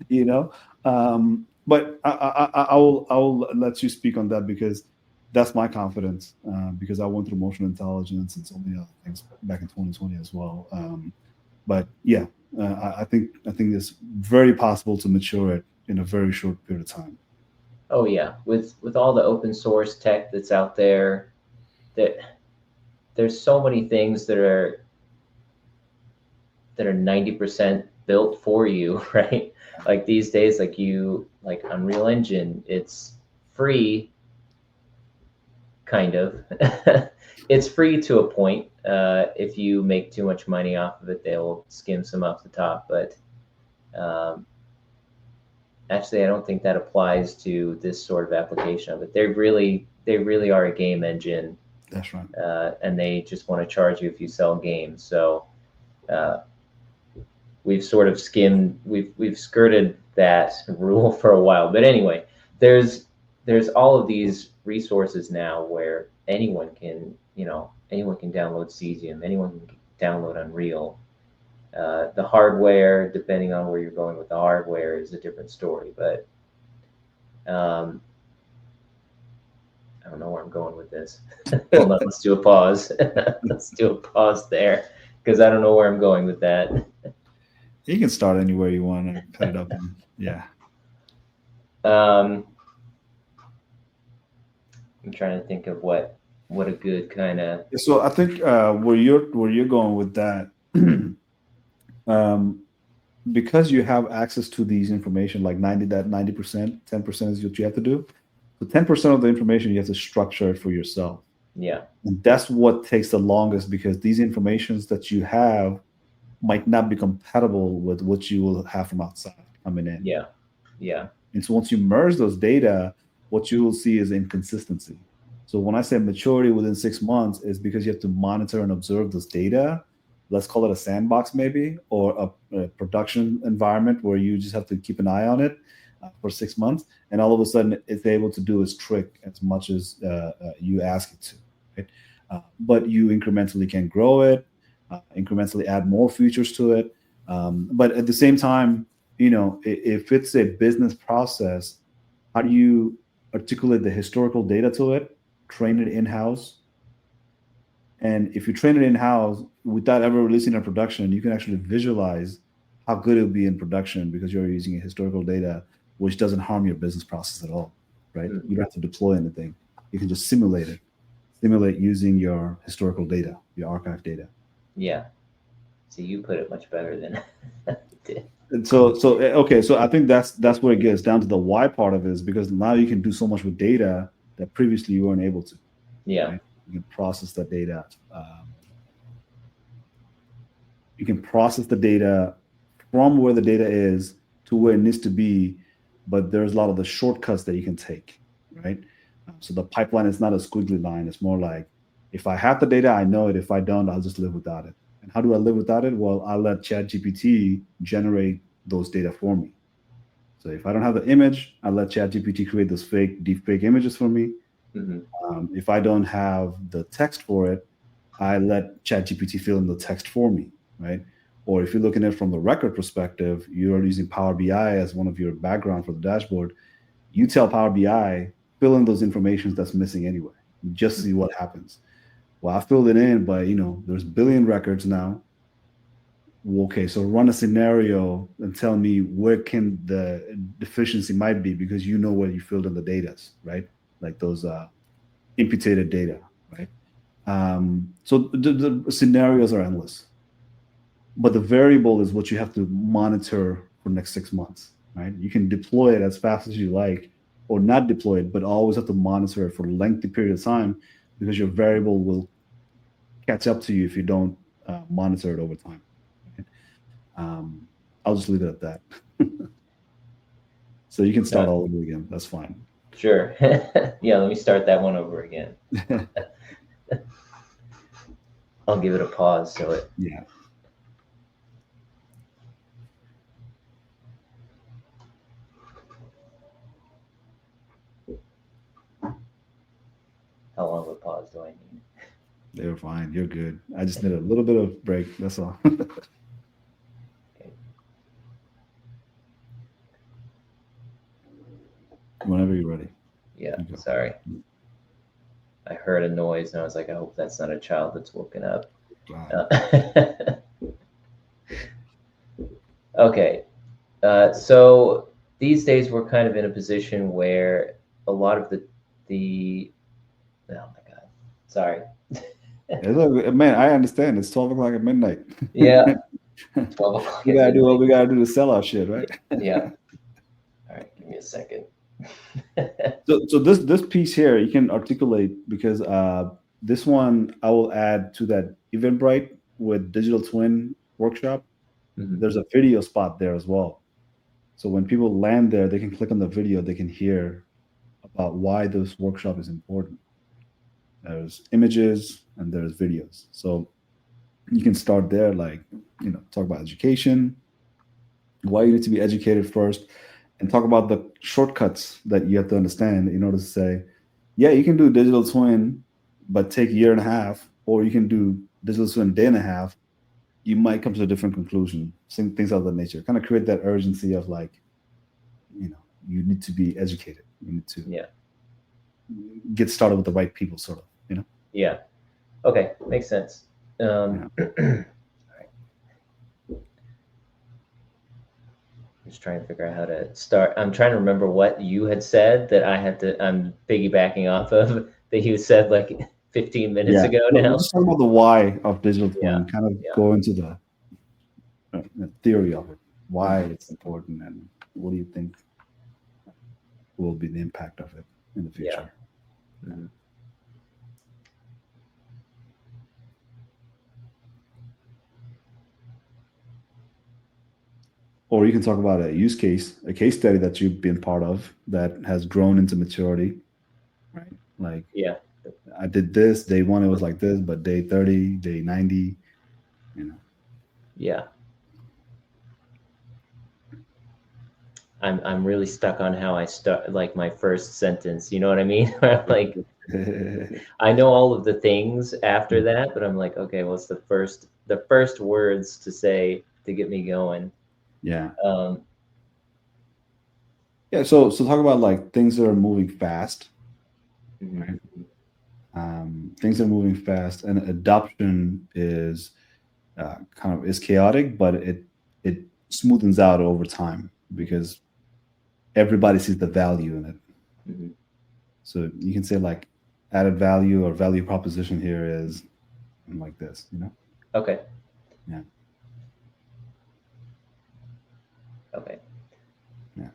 Speaker 1: you know. But I will let you speak on that because that's my confidence because I went through emotional intelligence and so many other things back in 2020 as well. But yeah, I think it's very possible to mature it in a very short period of time.
Speaker 2: Oh yeah, with all the open source tech that's out there, that there's so many things that are 90% built for you, right? Like these days, like Unreal Engine, it's free, kind of. It's free to a point. If you make too much money off of it, they'll skim some off the top. But actually, I don't think that applies to this sort of application of it. They really are a game engine.
Speaker 1: That's right.
Speaker 2: And they just want to charge you if you sell games. So we've sort of we've skirted that rule for a while. But anyway, there's all of these resources now where anyone can download Cesium, anyone can download Unreal. The hardware, depending on where you're going with the hardware, is a different story. But I don't know where I'm going with this. Hold on, let's do a pause. Let's do a pause there because I don't know where I'm going with that.
Speaker 1: You can start anywhere you want and cut it up. And, yeah.
Speaker 2: I'm trying to think of what a good kind of.
Speaker 1: So I think where you're going with that, because you have access to these information, like 90%, 10% is what you have to do. So 10% of the information you have to structure it for yourself.
Speaker 2: Yeah.
Speaker 1: And that's what takes the longest because these informations that you have might not be compatible with what you will have from outside coming in.
Speaker 2: Yeah. Yeah.
Speaker 1: And so once you merge those data, what you will see is inconsistency. So when I say maturity within 6 months is because you have to monitor and observe this data. Let's call it a sandbox maybe, or a production environment where you just have to keep an eye on it for 6 months. And all of a sudden it's able to do its trick as much as you ask it to. Right? But you incrementally can grow it, incrementally add more features to it. But at the same time, if it's a business process, how do you articulate the historical data to it, train it in-house? And if you train it in-house without ever releasing it in production, you can actually visualize how good it will be in production because you're using historical data, which doesn't harm your business process at all, right?
Speaker 2: Mm-hmm.
Speaker 1: You don't have to deploy anything. You can just simulate it. Simulate using your historical data, your archive data.
Speaker 2: Yeah. So you put it much better than I did.
Speaker 1: And so I think that's where it gets down to the why part of it is because now you can do so much with data that previously you weren't able to.
Speaker 2: Yeah.
Speaker 1: Right? You can process the data. You can process the data from where the data is to where it needs to be, but there's a lot of the shortcuts that you can take, right? So the pipeline is not a squiggly line. It's more like, if I have the data, I know it. If I don't, I'll just live without it. And how do I live without it? Well, I'll let ChatGPT generate those data for me. So if I don't have the image, I'll let ChatGPT create those deep fake images for me.
Speaker 2: Mm-hmm.
Speaker 1: If I don't have the text for it, I let ChatGPT fill in the text for me, right? Or if you're looking at it from the record perspective, you're using Power BI as one of your background for the dashboard. You tell Power BI, fill in those informations that's missing anyway. Just see what happens. Well, I filled it in, but there's billion records now. Okay, so run a scenario and tell me where can the deficiency might be, because you know where you filled in the data, right? Like those imputed data, right? So the scenarios are endless, but the variable is what you have to monitor for the next 6 months, right? You can deploy it as fast as you like, or not deploy it, but always have to monitor it for a lengthy period of time, because your variable will catch up to you if you don't monitor it over time. Right? I'll just leave it at that. So you can start all over again. That's fine.
Speaker 2: Sure. Yeah, let me start that one over again. I'll give it a pause so it.
Speaker 1: Yeah.
Speaker 2: How long of a pause do I need?
Speaker 1: They're fine. You're good. I just need a little bit of break. That's all.
Speaker 2: Okay.
Speaker 1: Whenever you're ready.
Speaker 2: Yeah, sorry. I heard a noise and I was like, I hope that's not a child that's woken up. Okay. So these days we're kind of in a position where a lot of the oh my God, sorry.
Speaker 1: Man, I understand. It's 12 o'clock at midnight.
Speaker 2: Yeah. 12 o'clock.
Speaker 1: We gotta do what we gotta do to sell our shit, right?
Speaker 2: Yeah. All right, give me a second.
Speaker 1: So this piece here you can articulate, because this one I will add to that Eventbrite with digital twin workshop.
Speaker 2: Mhm.
Speaker 1: There's a video spot there as well. So when people land there, they can click on the video, they can hear about why this workshop is important. There's images and there's videos. So you can start there, like, talk about education, why you need to be educated first, and talk about the shortcuts that you have to understand in order to say, yeah, you can do digital twin, but take a year and a half, or you can do digital twin day and a half. You might come to a different conclusion. Things of that nature. Kind of create that urgency of like, you need to be educated. You need to get started with the right people, sort of.
Speaker 2: Yeah. Okay, makes sense. All right. Just trying to figure out how to start. I'm trying to remember what you had said that I'm piggybacking off of that you said like 15 minutes ago now.
Speaker 1: We'll just talk about the why of digital twin, kind of go into the theory of it, why it's important, and what do you think will be the impact of it in the future.
Speaker 2: Yeah. Mm-hmm.
Speaker 1: Or you can talk about a use case, a case study that you've been part of that has grown into maturity, right? Like, I did this, day 1 it was like this, but day 30, day 90,
Speaker 2: Yeah. I'm really stuck on how I start, like my first sentence, you know what I mean? Like, I know all of the things after that, but I'm like, okay, what's the first words to say to get me going?
Speaker 1: Yeah. So talk about like things that are moving fast.
Speaker 2: Mm-hmm.
Speaker 1: Right? Things are moving fast, and adoption is is chaotic, but it smoothens out over time because everybody sees the value in it.
Speaker 2: Mm-hmm.
Speaker 1: So you can say like added value or value proposition here is like this,
Speaker 2: Okay.
Speaker 1: Yeah.
Speaker 2: Okay.
Speaker 1: Yeah.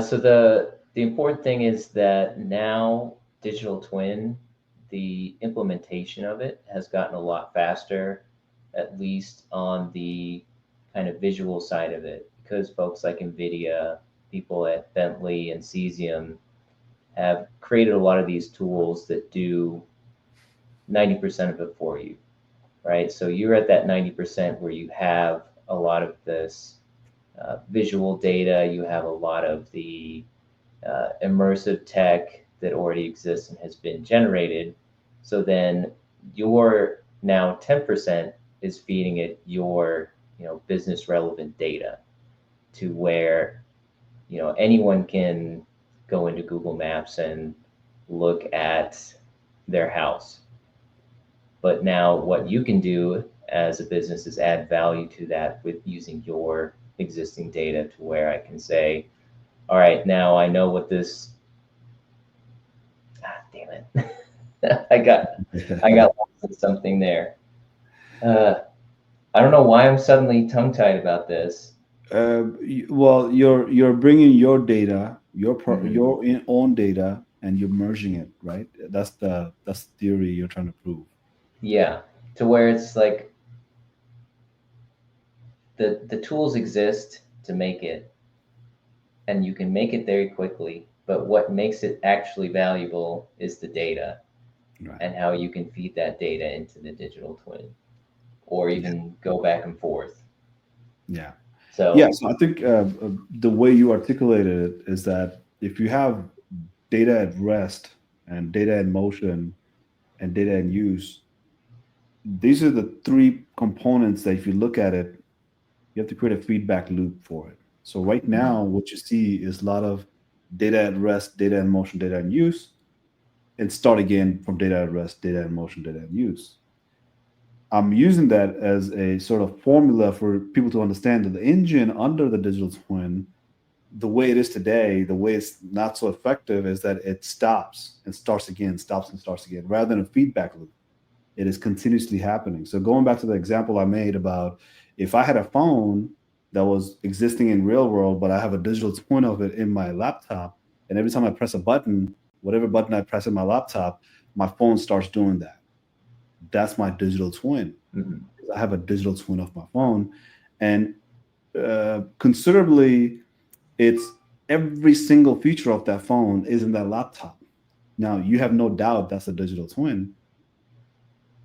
Speaker 2: So the important thing is that now digital twin, the implementation of it has gotten a lot faster, at least on the kind of visual side of it, because folks like NVIDIA, people at Bentley and Cesium have created a lot of these tools that do 90% of it for you, right? So you're at that 90% where you have a lot of this visual data, you have a lot of the immersive tech that already exists and has been generated. So then your now 10% is feeding it your, business relevant data to where, anyone can go into Google Maps and look at their house. But now what you can do as a business is add value to that with using your existing data to where I can say, all right, now I know what this, damn it. I got lost in something there. I don't know why I'm suddenly tongue-tied about this.
Speaker 1: Well, you're bringing your data,
Speaker 2: Mhm.
Speaker 1: your own data, and you're merging it, right? That's the theory you're trying to prove.
Speaker 2: Yeah, to where it's like the tools exist to make it, and you can make it very quickly. But what makes it actually valuable is the data
Speaker 1: Right.
Speaker 2: and how you can feed that data into the digital twin, or
Speaker 1: Yeah.
Speaker 2: even go back and forth.
Speaker 1: Yeah. Yeah.
Speaker 2: So
Speaker 1: So I think the way you articulated it is that if you have data at rest and data in motion and data in use, these are the three components that if you look at it, you have to create a feedback loop for it. So right
Speaker 2: mhm,
Speaker 1: now, what you see is a lot of data at rest, data in motion, data in use, and start again from data at rest, data in motion, data in use. I'm using that as a sort of formula for people to understand that the engine under the digital twin, the way it is today, the way it's not so effective is that it stops and starts again, stops and starts again, rather than a feedback loop. It is continuously happening. So going back to the example I made about if I had a phone that was existing in real world, but I have a digital twin of it in my laptop, and every time I press a button, whatever button I press in my laptop, my phone starts doing that. That's my digital twin.
Speaker 2: mhm.
Speaker 1: I have a digital twin of my phone, and considerably, it's every single feature of that phone is in that laptop. Now you have no doubt that's a digital twin,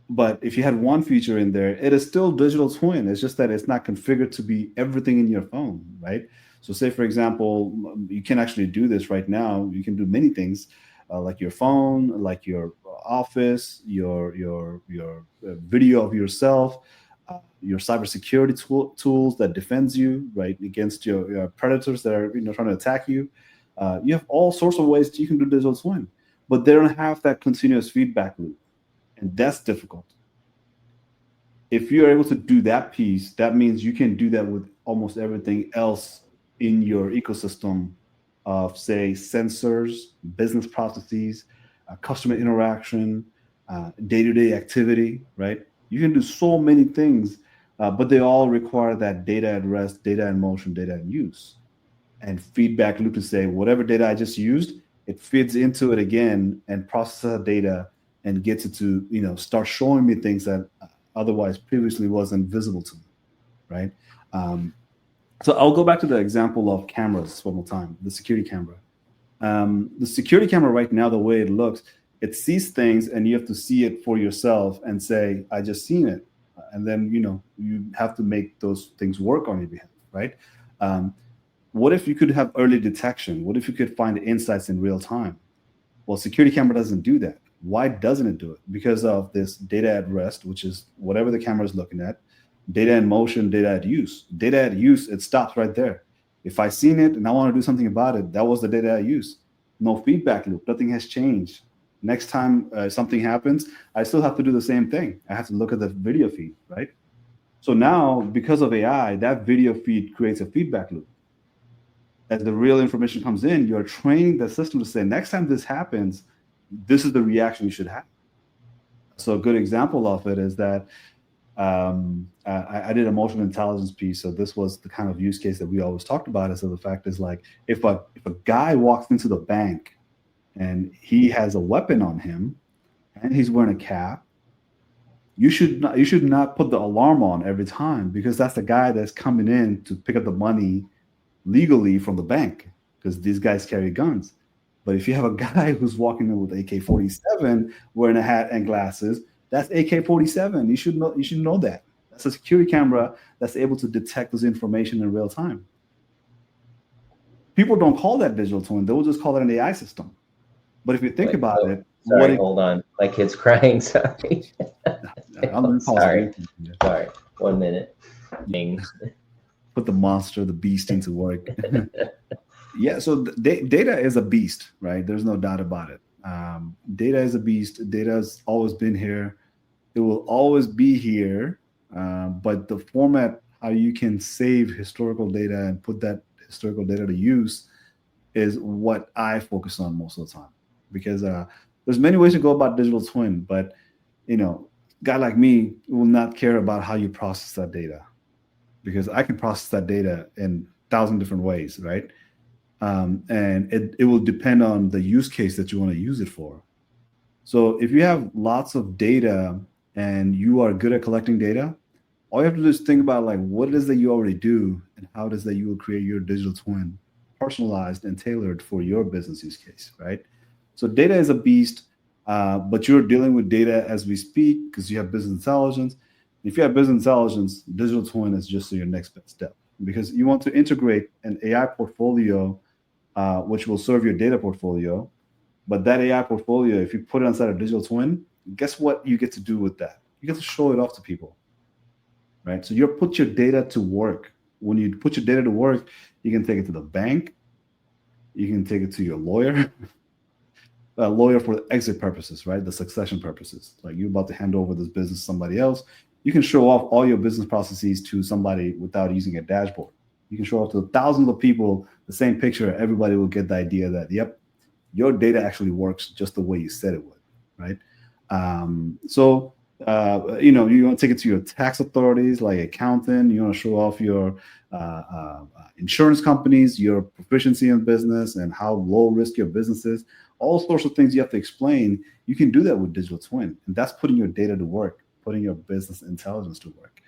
Speaker 1: but if you had one feature in there, it is still digital twin. It's just that it's not configured to be everything in your phone, right? So, say for example, you can actually do this right now. You can do many things, like your phone, like your office, your video of yourself, your cybersecurity tools that defends you right against your predators that are trying to attack you. You have all sorts of ways that you can do digital twin, but they don't have that continuous feedback loop, and that's difficult. If you're able to do that piece, that means you can do that with almost everything else in your ecosystem of, say, sensors, business processes, customer interaction, day to day activity, right? You can do so many things, but they all require that data at rest, data in motion, data in use, and feedback loop to say, whatever data I just used, it feeds into it again and processes that data and gets it to start showing me things that otherwise previously wasn't visible to me, right? um, so I'll go back to the example of cameras one more time. The security camera, the security camera right now, the way it looks, it sees things and you have to see it for yourself and say, I just seen it. And then you have to make those things work on your behalf, right? um, what if you could have early detection? What if you could find insights in real time? Well, security camera doesn't do that. Why doesn't it do it? Because of this data at rest, which is whatever the camera is looking at, data in motion, data at use. Data at use, it stops right there. If I seen it and I want to do something about it, that was the data at use. No feedback loop. Nothing has changed. Next time something happens, I still have to do the same thing. I have to look at the video feed, right? So now, because of AI, that video feed creates a feedback loop. As the real information comes in, you're training the system to say, next time this happens, this is the reaction you should have. So a good example of it is that I did emotional intelligence piece. So this was the kind of use case that we always talked about. Is so the fact is like if a guy walks into the bank and he has a weapon on him and he's wearing a cap, you should not put the alarm on every time, because that's the guy that's coming in to pick up the money legally from the bank, because these guys carry guns. But if you have a guy who's walking in with AK-47 wearing a hat and glasses, that's AK-47. You should know that. That's a security camera that's able to detect this information in real time. People don't call that digital twin. They will just call it an AI system. But if you think
Speaker 2: Wait,
Speaker 1: about
Speaker 2: so
Speaker 1: it, what
Speaker 2: Sorry,
Speaker 1: it,
Speaker 2: hold on. My kid's crying. Sorry.
Speaker 1: I'm gonna pause
Speaker 2: Sorry.
Speaker 1: it.
Speaker 2: Sorry. 1 minute.
Speaker 1: Put the monster, the beast into work. Yeah, so data is a beast, right? There's no doubt about it. Data is a beast. Data has always been here. It will always be here. But the format, how you can save historical data and put that historical data to use, is what I focus on most of the time. Because there's many ways to go about digital twin, but guy like me will not care about how you process that data, because I can process that data in 1,000 different ways, right? And it will depend on the use case that you want to use it for. So if you have lots of data and you are good at collecting data, all you have to do is think about like what it is that you already do and how it is that you will create your digital twin personalized and tailored for your business use case, right? So data is a beast, but you're dealing with data as we speak because you have business intelligence. If you have business intelligence, digital twin is just your next best step, because you want to integrate an AI portfolio, which will serve your data portfolio. But that AI portfolio, if you put it inside a digital twin, guess what you get to do with that? You get to show it off to people, right? So you put your data to work. When you put your data to work, you can take it to the bank, you can take it to your lawyer, a lawyer for exit purposes, right? The succession purposes. Like you're about to hand over this business to somebody else. You can show off all your business processes to somebody without using a dashboard. You can show off to thousands of people the same picture. Everybody will get the idea that, yep, your data actually works just the way you said it would, right? You want to take it to your tax authorities, like accountant. You want to show off your insurance companies, your proficiency in business, and how low risk your business is. All sorts of things you have to explain. You can do that with digital twin, and that's putting your data to work, putting your business intelligence to work.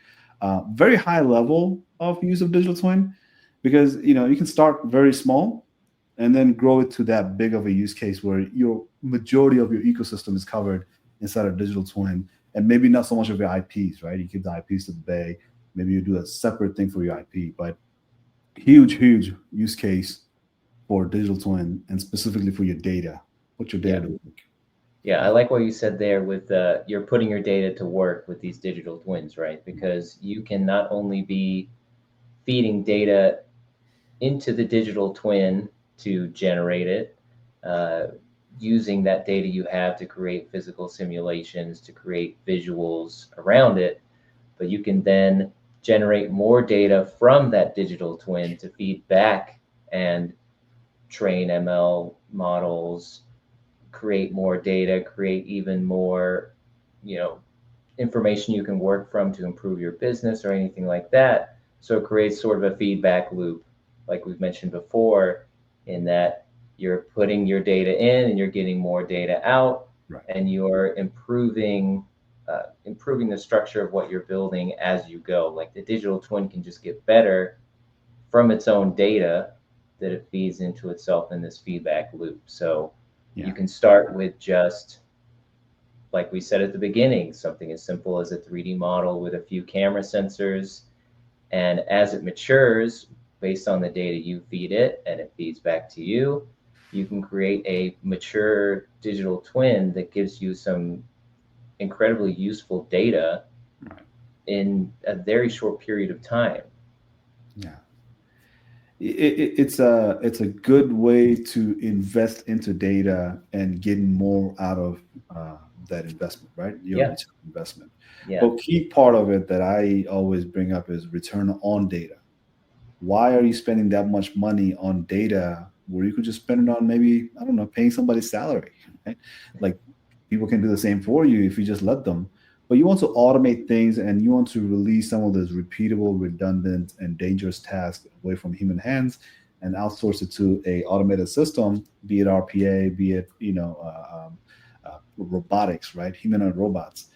Speaker 1: Very high level of use of digital twin, because you can start very small and then grow it to that big of a use case where your majority of your ecosystem is covered inside a digital twin, and maybe not so much of your IPs, right? You keep the IPs to the bay. Maybe you do a separate thing for your IP, but huge use case for digital twin and specifically for your data. Put your data to work.
Speaker 2: Yeah, I like what you said there with you're putting your data to work with these digital twins, right? Because you can not only be feeding data into the digital twin to generate it, using that data you have to create physical simulations, to create visuals around it, but you can then generate more data from that digital twin to feed back and train ML models, create more data, create even more, information you can work from to improve your business or anything like that. So it creates sort of a feedback loop, like we've mentioned before, in that you're putting your data in and you're getting more data out,
Speaker 1: Right.
Speaker 2: and you're improving the structure of what you're building as you go. Like the digital twin can just get better from its own data that it feeds into itself in this feedback loop. So you can start with just, like we said at the beginning, something as simple as a 3D model with a few camera sensors. And as it matures, based on the data you feed it and it feeds back to you, you can create a mature digital twin that gives you some incredibly useful data in a very short period of time.
Speaker 1: Yeah. It's a good way to invest into data and getting more out of that investment, right? Your return on investment.
Speaker 2: Yeah.
Speaker 1: But key part of it that I always bring up is return on data. Why are you spending that much money on data where you could just spend it on maybe, I don't know, paying somebody's salary, right? Like people can do the same for you if you just let them. But you want to automate things and you want to release some of those repeatable, redundant, and dangerous tasks away from human hands and outsource it to a automated system, be it RPA, be it robotics, right? Humanoid robots.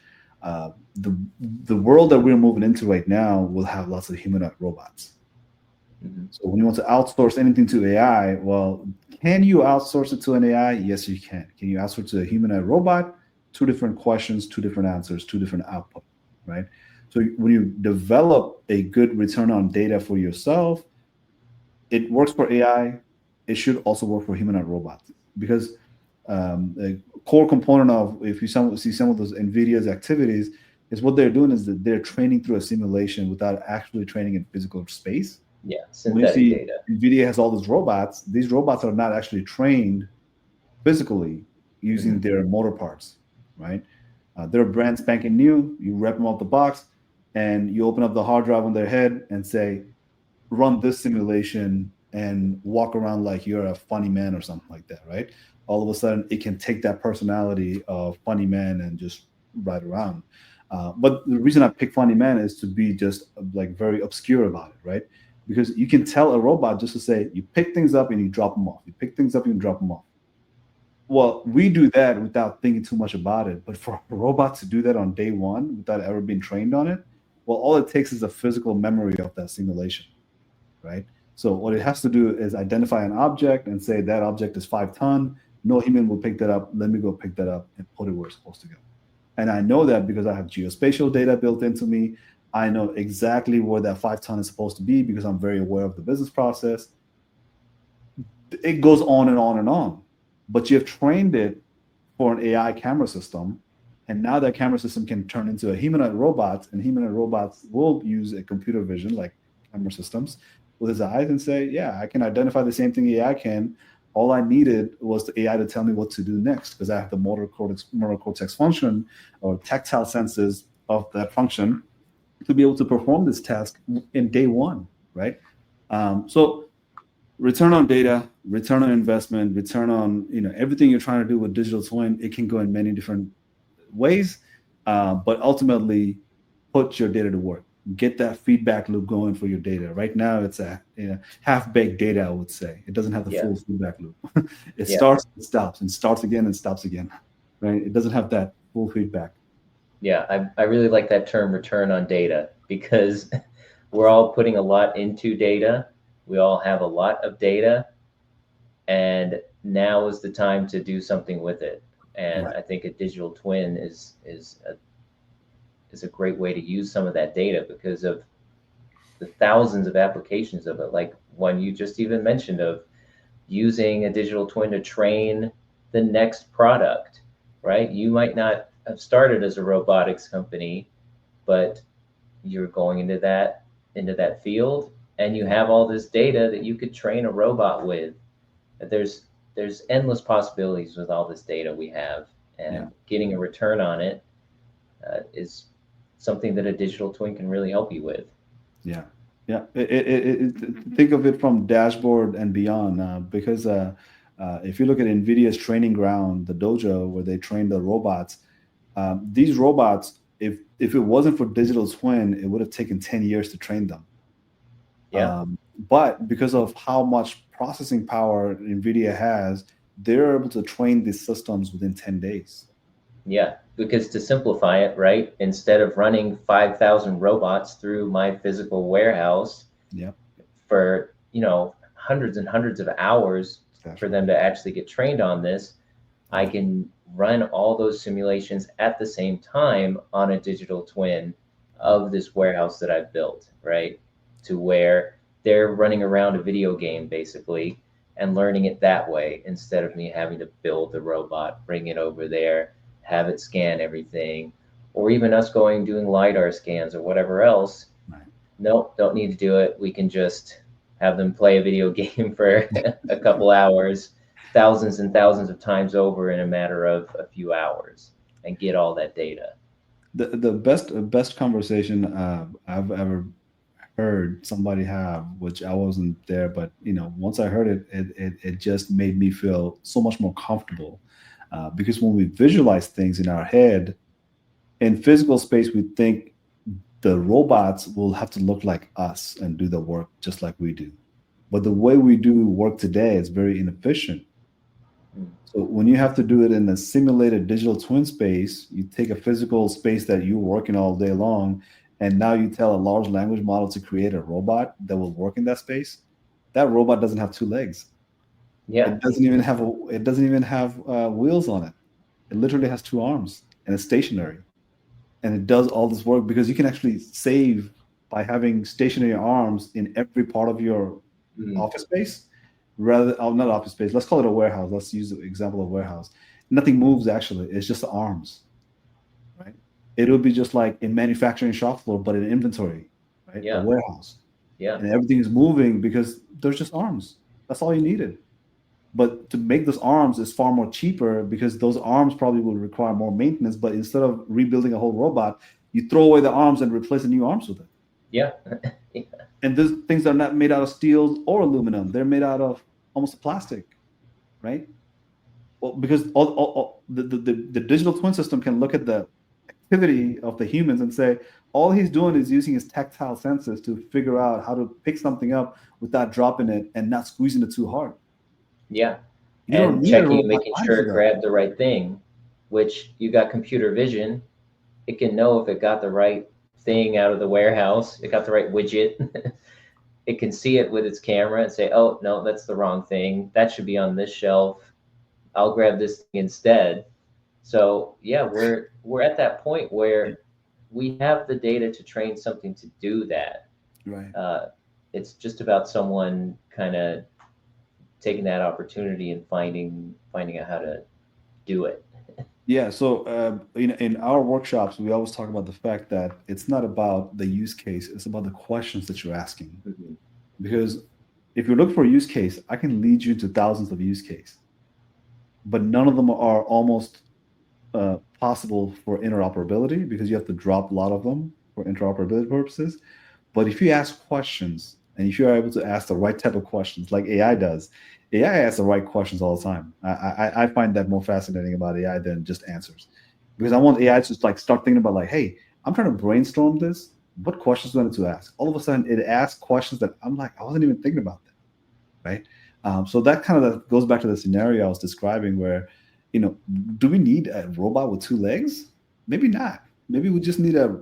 Speaker 1: The world that we're moving into right now will have lots of humanoid robots.
Speaker 2: Mm-hmm.
Speaker 1: So when you want to outsource anything to AI, well, can you outsource it to an AI? Yes, you can. Can you outsource to a humanoid robot? Two different questions, two different answers, two different output, right? So when you develop a good return on data for yourself, it works for AI. It should also work for humanoid robots, because core component of, if you see some of those NVIDIA's activities, is what they're doing is that they're training through a simulation without actually training in physical space.
Speaker 2: Yeah,
Speaker 1: When you
Speaker 2: synthetic
Speaker 1: see
Speaker 2: data.
Speaker 1: NVIDIA has all these robots are not actually trained physically using their motor parts, right? They're brand spanking new. You rip them off the box, and you open up the hard drive on their head and say, "Run this simulation and walk around like you're a funny man or something like that," right? All of a sudden, it can take that personality of funny man and just ride around. But the reason I pick funny man is to be just like very obscure about it, right? Because you can tell a robot just to say, you pick things up and you drop them off. You pick things up and you drop them off. Well, we do that without thinking too much about it. But for a robot to do that on day one without ever being trained on it, well, all it takes is a physical memory of that simulation, right? So what it has to do is identify an object and say that object is 5 ton. No human will pick that up. Let me go pick that up and put it where it's supposed to go. And I know that because I have geospatial data built into me. I know exactly where that 5 ton is supposed to be because I'm very aware of the business process. It goes on and on and on. But you've trained it for an AI camera system. And now that camera system can turn into a humanoid robot, and humanoid robots will use a computer vision like camera systems with his eyes and say, yeah, I can identify the same thing AI can. All I needed was the AI to tell me what to do next because I have the motor cortex function or tactile senses of that function to be able to perform this task in day one, right? So return on data, return on investment, return on everything you're trying to do with digital twin, it can go in many different ways, but ultimately put your data to work. Get that feedback loop going for your data. Right now, it's a half-baked data, I would say. It doesn't have the full feedback loop. It starts and stops and starts again and stops again, right? It doesn't have that full feedback.
Speaker 2: Yeah, I really like that term, return on data, because we're all putting a lot into data. We all have a lot of data, and now is the time to do something with it. And
Speaker 1: Right.
Speaker 2: I think a digital twin is a great way to use some of that data because of the thousands of applications of it, like one you just even mentioned of using a digital twin to train the next product, right? You might not have started as a robotics company, but you're going into that field and you have all this data that you could train a robot with. There's endless possibilities with all this data we have, and getting a return on it is something that a digital twin can really help you with.
Speaker 1: Yeah, yeah. Think of it from dashboard and beyond, because if you look at NVIDIA's training ground, the dojo where they train the robots, these robots, if it wasn't for digital twin, it would have taken 10 years to train them.
Speaker 2: Yeah.
Speaker 1: But because of how much processing power NVIDIA has, they're able to train these systems within 10 days.
Speaker 2: Yeah, because to simplify it, right, instead of running 5,000 robots through my physical warehouse
Speaker 1: Yeah,
Speaker 2: for, hundreds and hundreds of hours for them to actually get trained on this, I can run all those simulations at the same time on a digital twin of this warehouse that I've built, right? To where they're running around a video game basically and learning it that way instead of me having to build the robot, bring it over there, have it scan everything, or even us going doing LiDAR scans or whatever else.
Speaker 1: Right.
Speaker 2: Nope, don't need to do it. We can just have them play a video game for a couple hours, thousands and thousands of times over in a matter of a few hours, and get all that data.
Speaker 1: The best conversation I've ever heard somebody have, which I wasn't there, but once I heard it, it just made me feel so much more comfortable, because when we visualize things in our head in physical space, we think the robots will have to look like us and do the work just like we do. But the way we do work today is very inefficient. So when you have to do it in a simulated digital twin space, you take a physical space that you're working all day long, and now you tell a large language model to create a robot that will work in that space. That robot doesn't have 2 legs.
Speaker 2: Yeah,
Speaker 1: It doesn't even have wheels on it. It literally has 2 arms and it's stationary. And it does all this work because you can actually save by having stationary arms in every part of your office space, rather not office space, let's call it a warehouse. Let's use the example of warehouse. nothing moves actually. It's just the arms, right? It'll be just like in manufacturing shop floor, but in inventory, right? A
Speaker 2: Yeah.
Speaker 1: warehouse,
Speaker 2: Yeah.
Speaker 1: and everything is moving because there's just arms. That's all you needed. But to make those arms is far more cheaper because those arms probably will require more maintenance. But instead of rebuilding a whole robot, you throw away the arms and replace the new arms with it.
Speaker 2: Yeah.
Speaker 1: And those things are not made out of steel or aluminum. They're made out of almost plastic, right? Well, because the digital twin system can look at the activity of the humans and say, all he's doing is using his tactile senses to figure out how to pick something up without dropping it and not squeezing it too hard.
Speaker 2: Yeah.
Speaker 1: You don't
Speaker 2: And
Speaker 1: need a
Speaker 2: checking and
Speaker 1: robot
Speaker 2: making
Speaker 1: eye
Speaker 2: sure
Speaker 1: for
Speaker 2: it
Speaker 1: that.
Speaker 2: grabbed the right thing, which you got computer vision. It can know if it got the right thing out of the warehouse, it got the right widget. It can see it with its camera and say, oh, no, that's the wrong thing. That should be on this shelf. I'll grab this thing instead. So yeah, we're at that point where we have the data to train something to do that.
Speaker 1: Right.
Speaker 2: It's just about someone kind of taking that opportunity and finding out how to do it.
Speaker 1: Yeah. So, in our workshops, we always talk about the fact that it's not about the use case; it's about the questions that you're asking.
Speaker 2: Mhm.
Speaker 1: Because if you look for a use case, I can lead you to thousands of use cases, but none of them are almost possible for interoperability because you have to drop a lot of them for interoperability purposes. But if you ask questions and if you're able to ask the right type of questions, like AI does, AI asks the right questions all the time. I find that more fascinating about AI than just answers, because I want AI to just like start thinking about like, hey, I'm trying to brainstorm this. What questions do I need to ask? All of a sudden, it asks questions that I'm like, I wasn't even thinking about that, right? So that kind of goes back to the scenario I was describing, where, do we need a robot with two legs? Maybe not. Maybe we just need a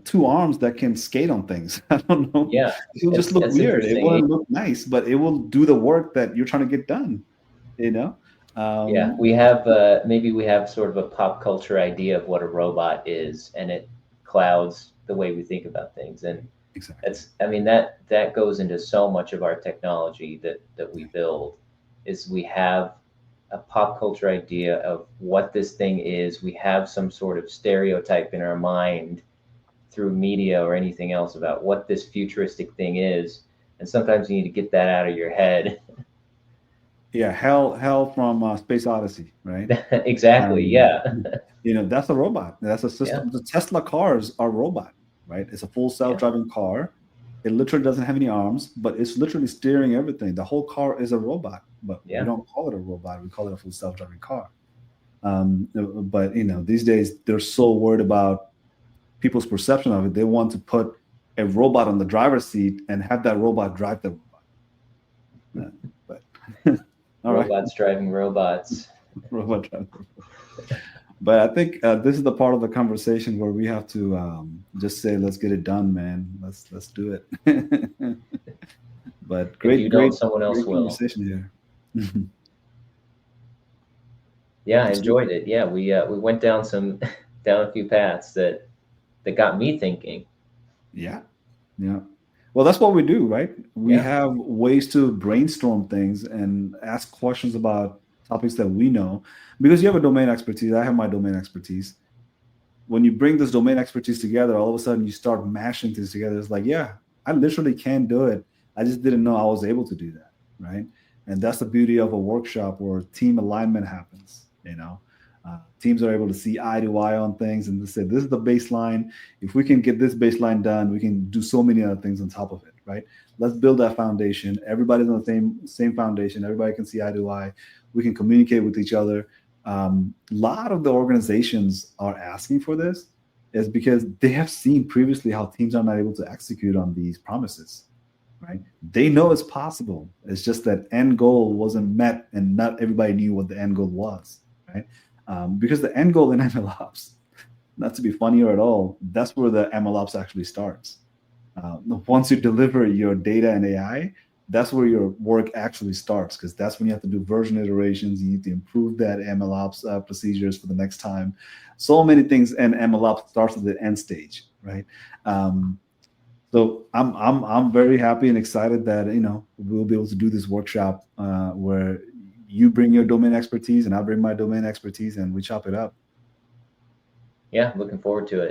Speaker 1: two arms that can skate on things. I don't know.
Speaker 2: Yeah,
Speaker 1: It'll just look
Speaker 2: it's
Speaker 1: weird. It
Speaker 2: interesting.
Speaker 1: won't look nice, but it will do the work that you're trying to get done. You know.
Speaker 2: Yeah,
Speaker 1: Um,
Speaker 2: we have maybe we have sort of a pop culture idea of what a robot is, and it clouds the way we think about things. And
Speaker 1: exactly.
Speaker 2: that's, I mean, that goes into so much of our technology that we build. Is we have a pop culture idea of what this thing is. We have some sort of stereotype in our mind through media or anything else about what this futuristic thing is, and sometimes you need to get that out of your head.
Speaker 1: Yeah, hell from Space Odyssey, right?
Speaker 2: Exactly.
Speaker 1: Um,
Speaker 2: Yeah.
Speaker 1: that's a robot. That's a
Speaker 2: Yeah.
Speaker 1: system. The Tesla cars are robot, right? It's a full
Speaker 2: Yeah.
Speaker 1: self-driving car. It literally doesn't have any arms, but it's literally steering everything. The whole car is a robot, but we
Speaker 2: Yeah.
Speaker 1: don't call it a robot. We call it a full self-driving car. But these days they're so worried about people's perception of it. They want to put a robot on the driver's seat and have that robot drive the robot. But all right,
Speaker 2: Robots driving robots.
Speaker 1: robot drive. But I think this is the part of the conversation where we have to just say, "Let's get it done, man. Let's do it." But
Speaker 2: If
Speaker 1: great,
Speaker 2: you don't,
Speaker 1: great,
Speaker 2: someone else
Speaker 1: great
Speaker 2: will.
Speaker 1: conversation here.
Speaker 2: Yeah, I
Speaker 1: So,
Speaker 2: enjoyed it. Yeah, we went down some down a few paths that got me thinking.
Speaker 1: yeah, yeah. Well, that's what we do, right? We
Speaker 2: Yeah.
Speaker 1: have ways to brainstorm things and ask questions about topics that we know. Because you have a domain expertise, I have my domain expertise. When you bring this domain expertise together, all of a sudden you start mashing things together. It's like, yeah, I literally can do it. I just didn't know I was able to do that, right? And that's the beauty of a workshop where team alignment happens. Teams are able to see eye to eye on things and they say, this is the baseline. If we can get this baseline done, we can do so many other things on top of it, right? Let's build that foundation. Everybody's on the same foundation. Everybody can see eye to eye. We can communicate with each other. A lot of the organizations are asking for this is because they have seen previously how teams are not able to execute on these promises, right? They know it's possible. It's just that end goal wasn't met and not everybody knew what the end goal was, right? Because the end goal in MLOps, not to be funnier at all, that's where the MLOps actually starts. Once you deliver your data and AI, that's where your work actually starts, because that's when you have to do version iterations. You need to improve that MLOps procedures for the next time. So many things, and MLOps starts at the end stage, right? So I'm very happy and excited that we'll be able to do this workshop where you bring your domain expertise and I bring my domain expertise and we chop it up.
Speaker 2: Yeah, looking forward to it.